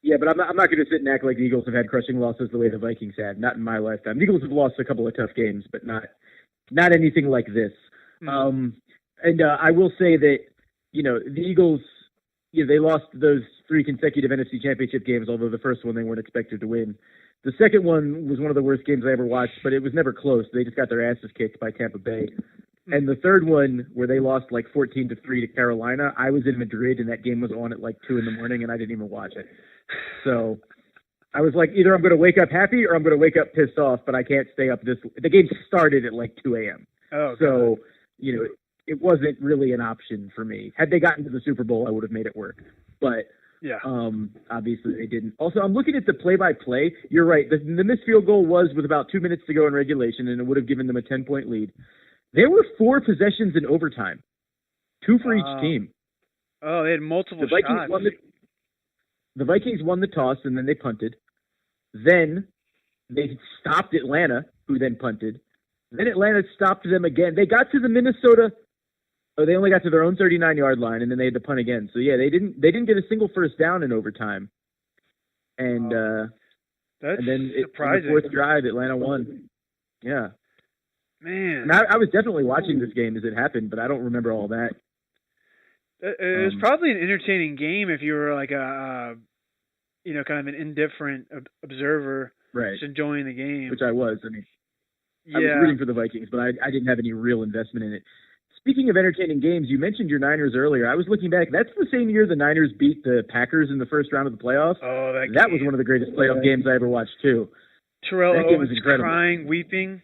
Yeah, but I'm not going to sit and act like the Eagles have had crushing losses the way the Vikings had. Not in my lifetime. The Eagles have lost a couple of tough games, but not anything like this. And I will say that the Eagles, they lost those 3 consecutive NFC Championship games. Although the first one they weren't expected to win. The second one was one of the worst games I ever watched, but it was never close. They just got their asses kicked by Tampa Bay. And the third one, where they lost 14-3 to Carolina, I was in Madrid, and that game was on at 2 in the morning, and I didn't even watch it. So I was either I'm going to wake up happy or I'm going to wake up pissed off, but I can't stay up the game started at 2 a.m. Oh, so, it wasn't really an option for me. Had they gotten to the Super Bowl, I would have made it work. But yeah, obviously they didn't. Also, I'm looking at the play-by-play. You're right. The missed field goal was with about 2 minutes to go in regulation, and it would have given them a 10-point lead. There were 4 possessions in overtime, 2 for each team. Oh, they had multiple shots. The Vikings won the toss, and then they punted. Then they stopped Atlanta, who then punted. Then Atlanta stopped them again. They got to the Minnesota. Oh, they only got to their own 39-yard line, and then they had to punt again. So yeah, they didn't get a single first down in overtime. And that's and then surprising. In the fourth drive, Atlanta won. Yeah. Man, and I was definitely watching this game as it happened, but I don't remember all that. It was probably an entertaining game if you were a kind of an indifferent observer, right? Just enjoying the game, which I was. I was rooting for the Vikings, but I didn't have any real investment in it. Speaking of entertaining games, you mentioned your Niners earlier. I was looking back. That's the same year the Niners beat the Packers in the first round of the playoffs. Oh, that was one of the greatest playoff games I ever watched too. Terrell Owens crying, weeping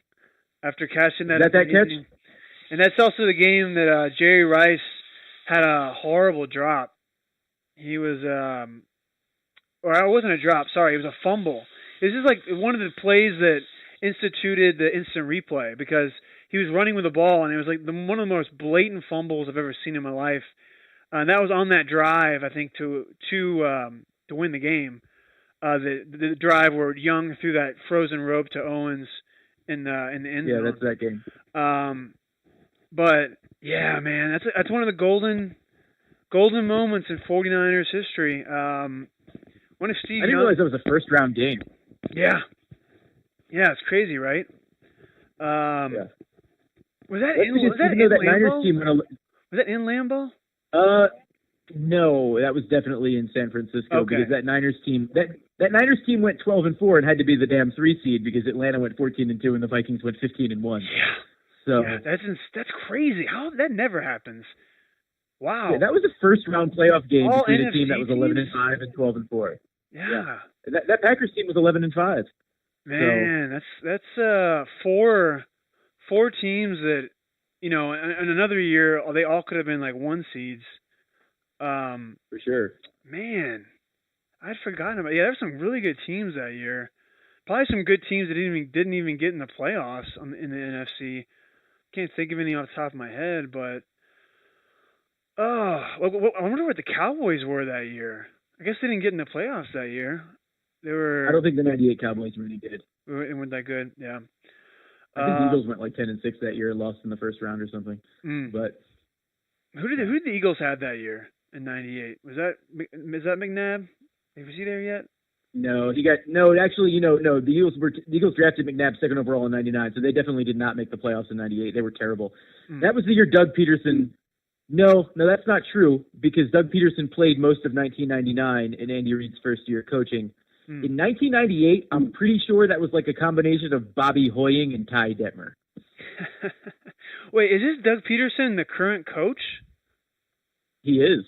after catching that. Is that catch? And that's also the game that Jerry Rice had a horrible drop. He was, or it wasn't a drop. Sorry, it was a fumble. This is one of the plays that instituted the instant replay because he was running with the ball and it was one of the most blatant fumbles I've ever seen in my life. And that was on that drive, I think, to win the game. The drive where Young threw that frozen rope to Owens in the end zone. Yeah, that's that game. But yeah, man, that's one of the golden moments in 49ers history. One of Steve. I didn't realize that was a first round game. Yeah, it's crazy, right? Yeah. Was that in Lambeau? Was that in Lambeau? No, that was definitely in San Francisco okay. Because that Niners team went 12-4 and had to be the damn 3 seed because Atlanta went 14-2 and the Vikings went 15-1. Yeah. So yeah, that's crazy. How that never happens. Wow. Yeah, that was a first round playoff game All between NFC a team that was 11-5 and 12-4. Yeah. That Packers team was 11-5. Man, so. that's four teams that in another year they all could have been 1 seeds. For sure. Man, I'd forgotten about. Yeah, there were some really good teams that year. Probably some good teams that didn't even get in the playoffs in the NFC. Can't think of any off the top of my head, but I wonder what the Cowboys were that year. I guess they didn't get in the playoffs that year. They were. I don't think the '98 Cowboys were any good. It weren't that good. Yeah. I think the Eagles went like 10-6 that year, lost in the first round or something. But who did the Eagles have that year in '98? Is that McNabb? Was he there yet? No, no. The Eagles drafted McNabb second overall in '99, so they definitely did not make the playoffs in '98. They were terrible. That was the year Doug Peterson. No, that's not true because Doug Peterson played most of 1999 in Andy Reid's first year coaching. In 1998, I'm pretty sure that was like a combination of Bobby Hoying and Ty Detmer. Wait, is this Doug Peterson the current coach? He is.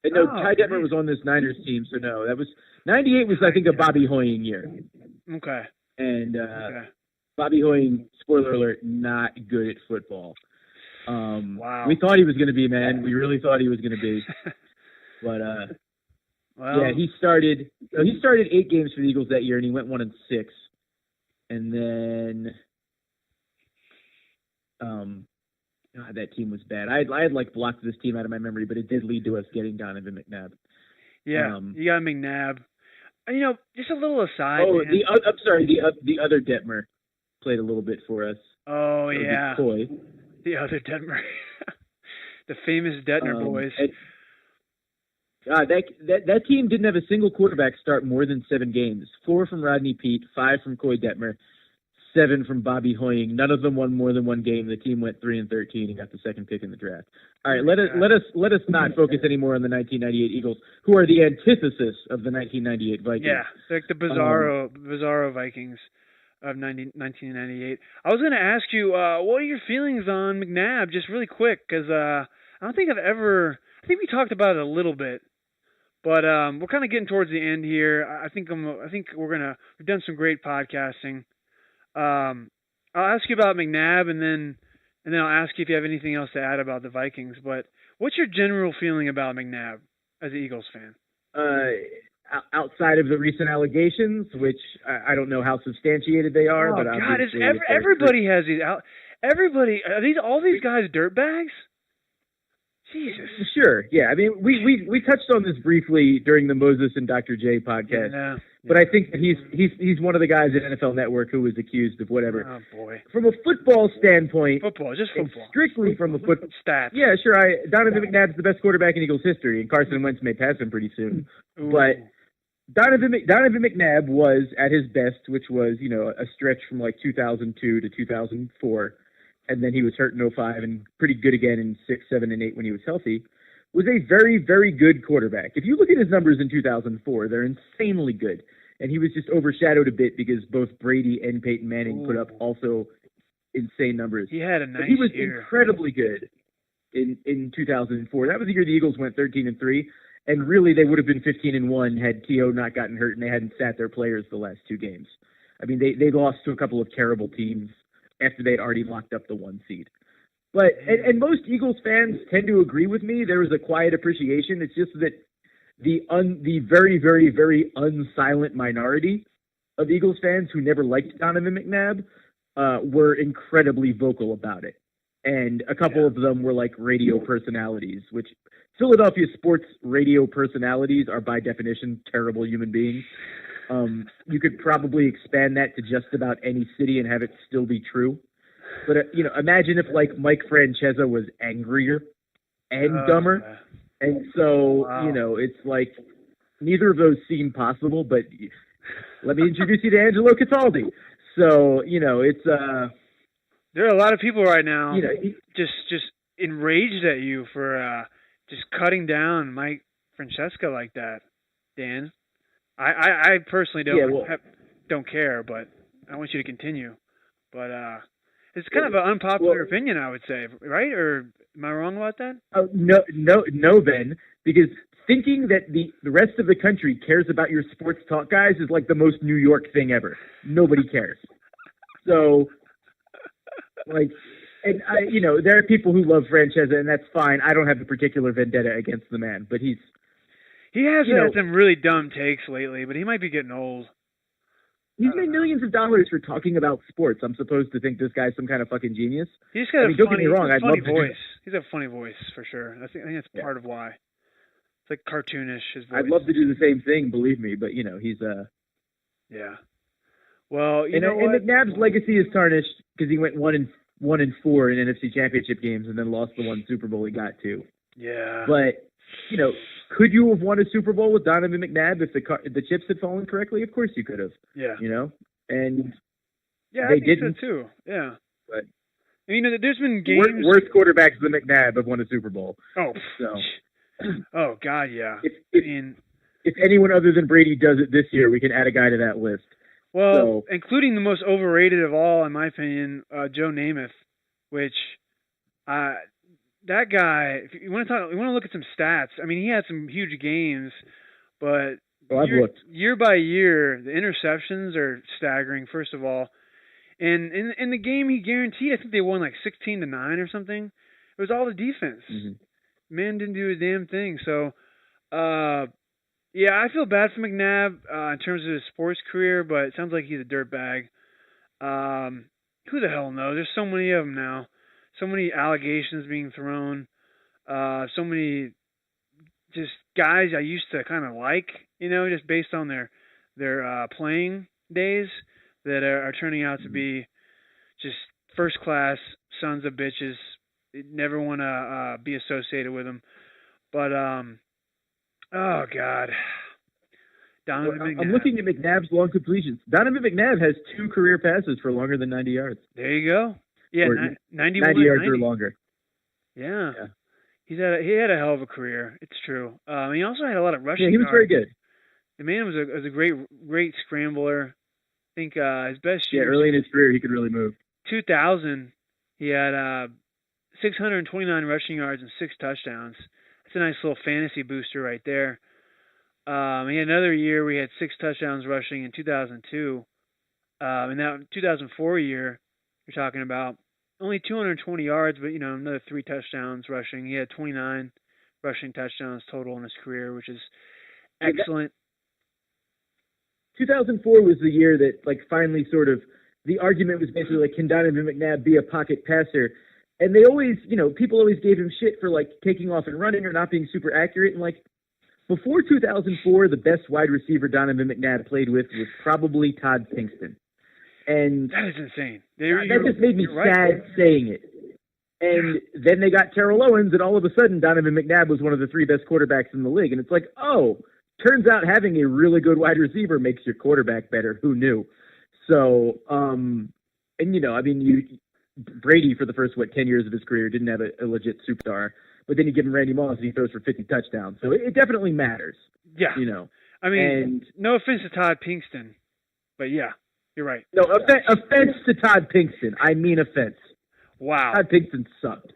And no, Ty Detmer was on this Niners team, so no, that was 98 was I think a Bobby Hoying year. Okay. And Bobby Hoying, spoiler alert, not good at football. Wow. We thought he was going to be, man. We really thought he was going to be. But yeah, he started 8 games for the Eagles that year, and he went 1-6. And then, God, that team was bad. I had like blocked this team out of my memory, but it did lead to us getting Donovan McNabb. Yeah, you got McNabb. Just a little aside. Oh, man. I'm sorry. The other Detmer played a little bit for us. Oh yeah, Coy. The other Detmer, the famous Detmer boys. That team didn't have a single quarterback start more than 7 games. 4 from Rodney Peete, 5 from Coy Detmer, 7 from Bobby Hoying. None of them won more than 1 game. The team went 3-13 and got the second pick in the draft. All right, let us not focus anymore on the 1998 Eagles, who are the antithesis of the 1998 Vikings. Yeah, like the bizarro Vikings of 1998. I was going to ask you, what are your feelings on McNabb, just really quick, because I think we talked about it a little bit. But we're kind of getting towards the end here. I think we've done some great podcasting. I'll ask you about McNabb, and then I'll ask you if you have anything else to add about the Vikings. But what's your general feeling about McNabb as an Eagles fan? Outside of the recent allegations, which I don't know how substantiated they are, but God, everybody has these. Everybody, are all these guys dirtbags? Jesus. Sure, yeah. I mean, we touched on this briefly during the Moses and Dr. J podcast, yeah. But I think that he's one of the guys at NFL Network who was accused of whatever. Oh boy. From a football standpoint, just football. Strictly from a football stats. Yeah, sure. Donovan McNabb's the best quarterback in Eagles history, and Carson Wentz may pass him pretty soon. Ooh. But Donovan McNabb was at his best, which was a stretch from like 2002 to 2004. And then he was hurt in 2005 and pretty good again in 6, 7, and 8 when he was healthy, was a very, very good quarterback. If you look at his numbers in 2004, they're insanely good. And he was just overshadowed a bit because both Brady and Peyton Manning put up also insane numbers. He had a nice year. He was incredibly good in 2004. That was the year the Eagles went 13-3. And really, they would have been 15-1 had T.O. not gotten hurt and they hadn't sat their players the last 2 games. I mean, they lost to a couple of terrible teams after they'd already locked up the 1 seed. But and most Eagles fans tend to agree with me. There was a quiet appreciation. It's just that the very, very, very unsilent minority of Eagles fans who never liked Donovan McNabb were incredibly vocal about it. And a couple of them were like radio personalities, which Philadelphia sports radio personalities are by definition terrible human beings. You could probably expand that to just about any city and have it still be true. But, imagine if like Mike Francesa was angrier and dumber. And so, it's like neither of those seem possible, but let me introduce you to Angelo Cataldi. So, it's, there are a lot of people right now, just enraged at you for, just cutting down Mike Francesa like that, Dan. I personally don't care, but I want you to continue. But it's kind of an unpopular opinion, I would say, right? Or am I wrong about that? No, Ben, because thinking that the rest of the country cares about your sports talk guys is like the most New York thing ever. Nobody cares. So, like, and there are people who love Francesa, and that's fine. I don't have a particular vendetta against the man, but he has had some really dumb takes lately, but he might be getting old. He's made millions of dollars for talking about sports. I'm supposed to think this guy's some kind of fucking genius. He's got don't get me wrong, I'd love voice. He's a funny voice for sure. I think that's part of why. It's like cartoonish. His voice. I'd love to do the same thing, believe me, but he's Yeah. Well, and McNabb's legacy is tarnished because he went 1-4 in NFC Championship games and then lost the one Super Bowl he got to. Yeah. But could you have won a Super Bowl with Donovan McNabb if the chips had fallen correctly? Of course you could have. Yeah. And yeah, they I think didn't. so too. Yeah. But there's been games. Worst quarterbacks than McNabb have won a Super Bowl. Oh. So. Oh God, yeah. If anyone other than Brady does it this year, we can add a guy to that list. Well, including the most overrated of all, in my opinion, Joe Namath, which that guy. If you want to look at some stats. I mean, he had some huge games, but year by year, the interceptions are staggering. First of all, and in the game he guaranteed, I think they won like 16-9 or something. It was all the defense. Mm-hmm. Man didn't do a damn thing. So, yeah, I feel bad for McNabb in terms of his sports career, but it sounds like he's a dirtbag. Who the hell knows? There's so many of them now. So many allegations being thrown. So many just guys I used to kind of like, just based on their playing days that are turning out to be just first-class sons of bitches. Never want to be associated with them. But, oh, God. Donovan McNabb. I'm looking at McNabb's long completions. Donovan McNabb has 2 career passes for longer than 90 yards. There you go. Yeah, 90 yards or longer. Yeah. He had a hell of a career. It's true. He also had a lot of rushing. Yeah, he was very good. The man was a great scrambler. I think his best year. Yeah, early in his career, he could really move. 2000, he had 629 rushing yards and 6 touchdowns. That's a nice little fantasy booster right there. He had another year where he had 6 touchdowns rushing in 2002. And that 2004 year, you're talking about only 220 yards, but another 3 touchdowns rushing. He had 29 rushing touchdowns total in his career, which is excellent. 2004 was the year that finally sort of the argument was basically can Donovan McNabb be a pocket passer? And they always, people always gave him shit for taking off and running or not being super accurate. And before 2004, the best wide receiver Donovan McNabb played with was probably Todd Pinkston. And that is insane. That just made me sad saying it. And then they got Terrell Owens, and all of a sudden Donovan McNabb was one of the 3 best quarterbacks in the league. And it's turns out having a really good wide receiver makes your quarterback better. Who knew? So, Brady for the first 10 years of his career didn't have a legit superstar, but then you give him Randy Moss and he throws for 50 touchdowns. So it definitely matters. Yeah. No offense to Todd Pinkston, but yeah, you're right. No, offense to Todd Pinkston. I mean offense. Wow. Todd Pinkston sucked.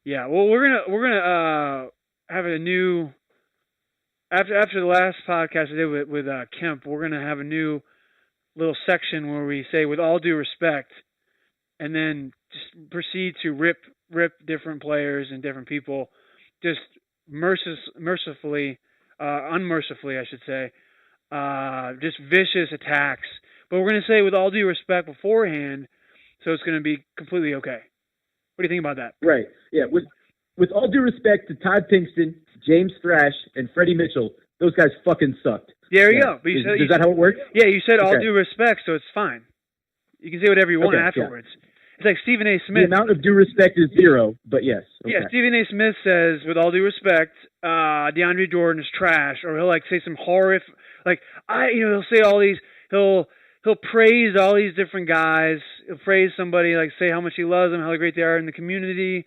Yeah. Well, we're gonna have a new after the last podcast I did with Kemp. We're gonna have a new little section where we say, with all due respect, and then just proceed to rip different players and different people, just unmercifully, I should say, just vicious attacks. But we're going to say with all due respect beforehand, so it's going to be completely okay. What do you think about that? Right. Yeah. With all due respect to Todd Pinkston, James Thrash, and Freddie Mitchell, those guys fucking sucked. There you go. But is that how it works? Yeah, you said all due respect, so it's fine. You can say whatever you want afterwards. Yeah. It's like Stephen A. Smith. The amount of due respect is 0, but yes. Okay. Yeah, Stephen A. Smith says, with all due respect, DeAndre Jordan is trash, or he'll say some horrific, he'll say all these, he'll praise all these different guys. He'll praise somebody, say how much he loves them, how great they are in the community,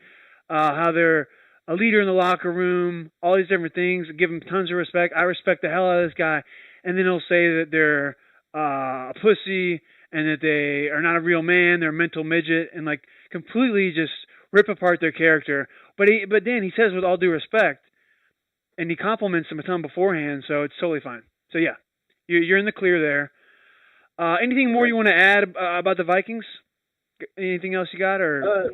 how they're a leader in the locker room, all these different things. Give him tons of respect. I respect the hell out of this guy. And then he'll say that they're a pussy and that they are not a real man, they're a mental midget, and completely just rip apart their character. But then he says with all due respect, and he compliments them a ton beforehand, so it's totally fine. So yeah, you're in the clear there. Anything more you want to add about the Vikings? Anything else you got, or?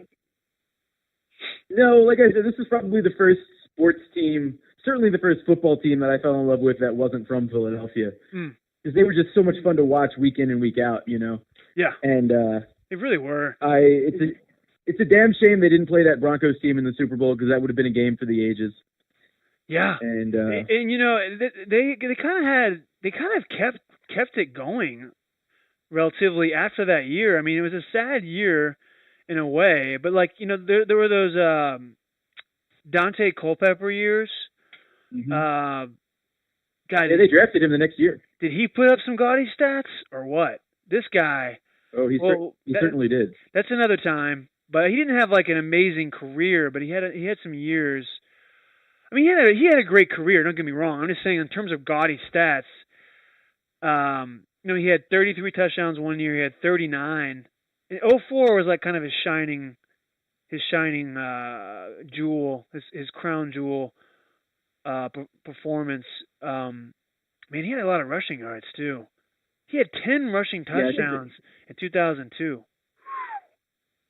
No, like I said, this is probably the first sports team, certainly the first football team that I fell in love with that wasn't from Philadelphia. Because they were just so much fun to watch week in and week out, Yeah. And they really were. It's a damn shame they didn't play that Broncos team in the Super Bowl, because that would have been a game for the ages. Yeah. And they kind of kept it going relatively after that year. I mean, it was a sad year in a way, but like, you know, there were those Dante Culpepper years. Mm-hmm. God, yeah, they drafted him the next year. Did he put up some gaudy stats or what? This guy. Oh, he certainly did. That's another time. But he didn't have like an amazing career, but he had some years. I mean, he had a great career. Don't get me wrong. I'm just saying in terms of gaudy stats. You know, he had 33 touchdowns one year. He had 39. And 04 was like kind of his shining jewel, his crown jewel performance. Man, he had a lot of rushing yards too. He had 10 rushing touchdowns in 2002.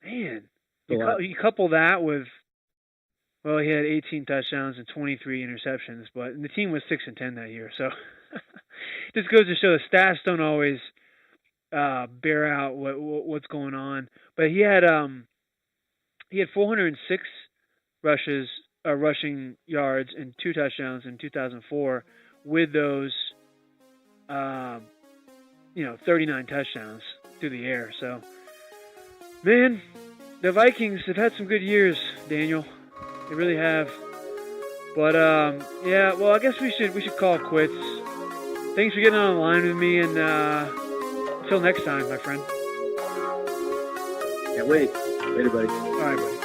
Man, you couple that with, well, he had 18 touchdowns and 23 interceptions, but the team was 6-10 that year. So just goes to show the stats don't always bear out what's going on. But he had 406 rushing yards and 2 touchdowns in 2004 with those 39 touchdowns through the air. So, man, the Vikings have had some good years, Daniel. They really have. But yeah, well, I guess we should call it quits. Thanks for getting on the line with me, and until next time, my friend. Can't wait. Later, buddy. All right, buddy.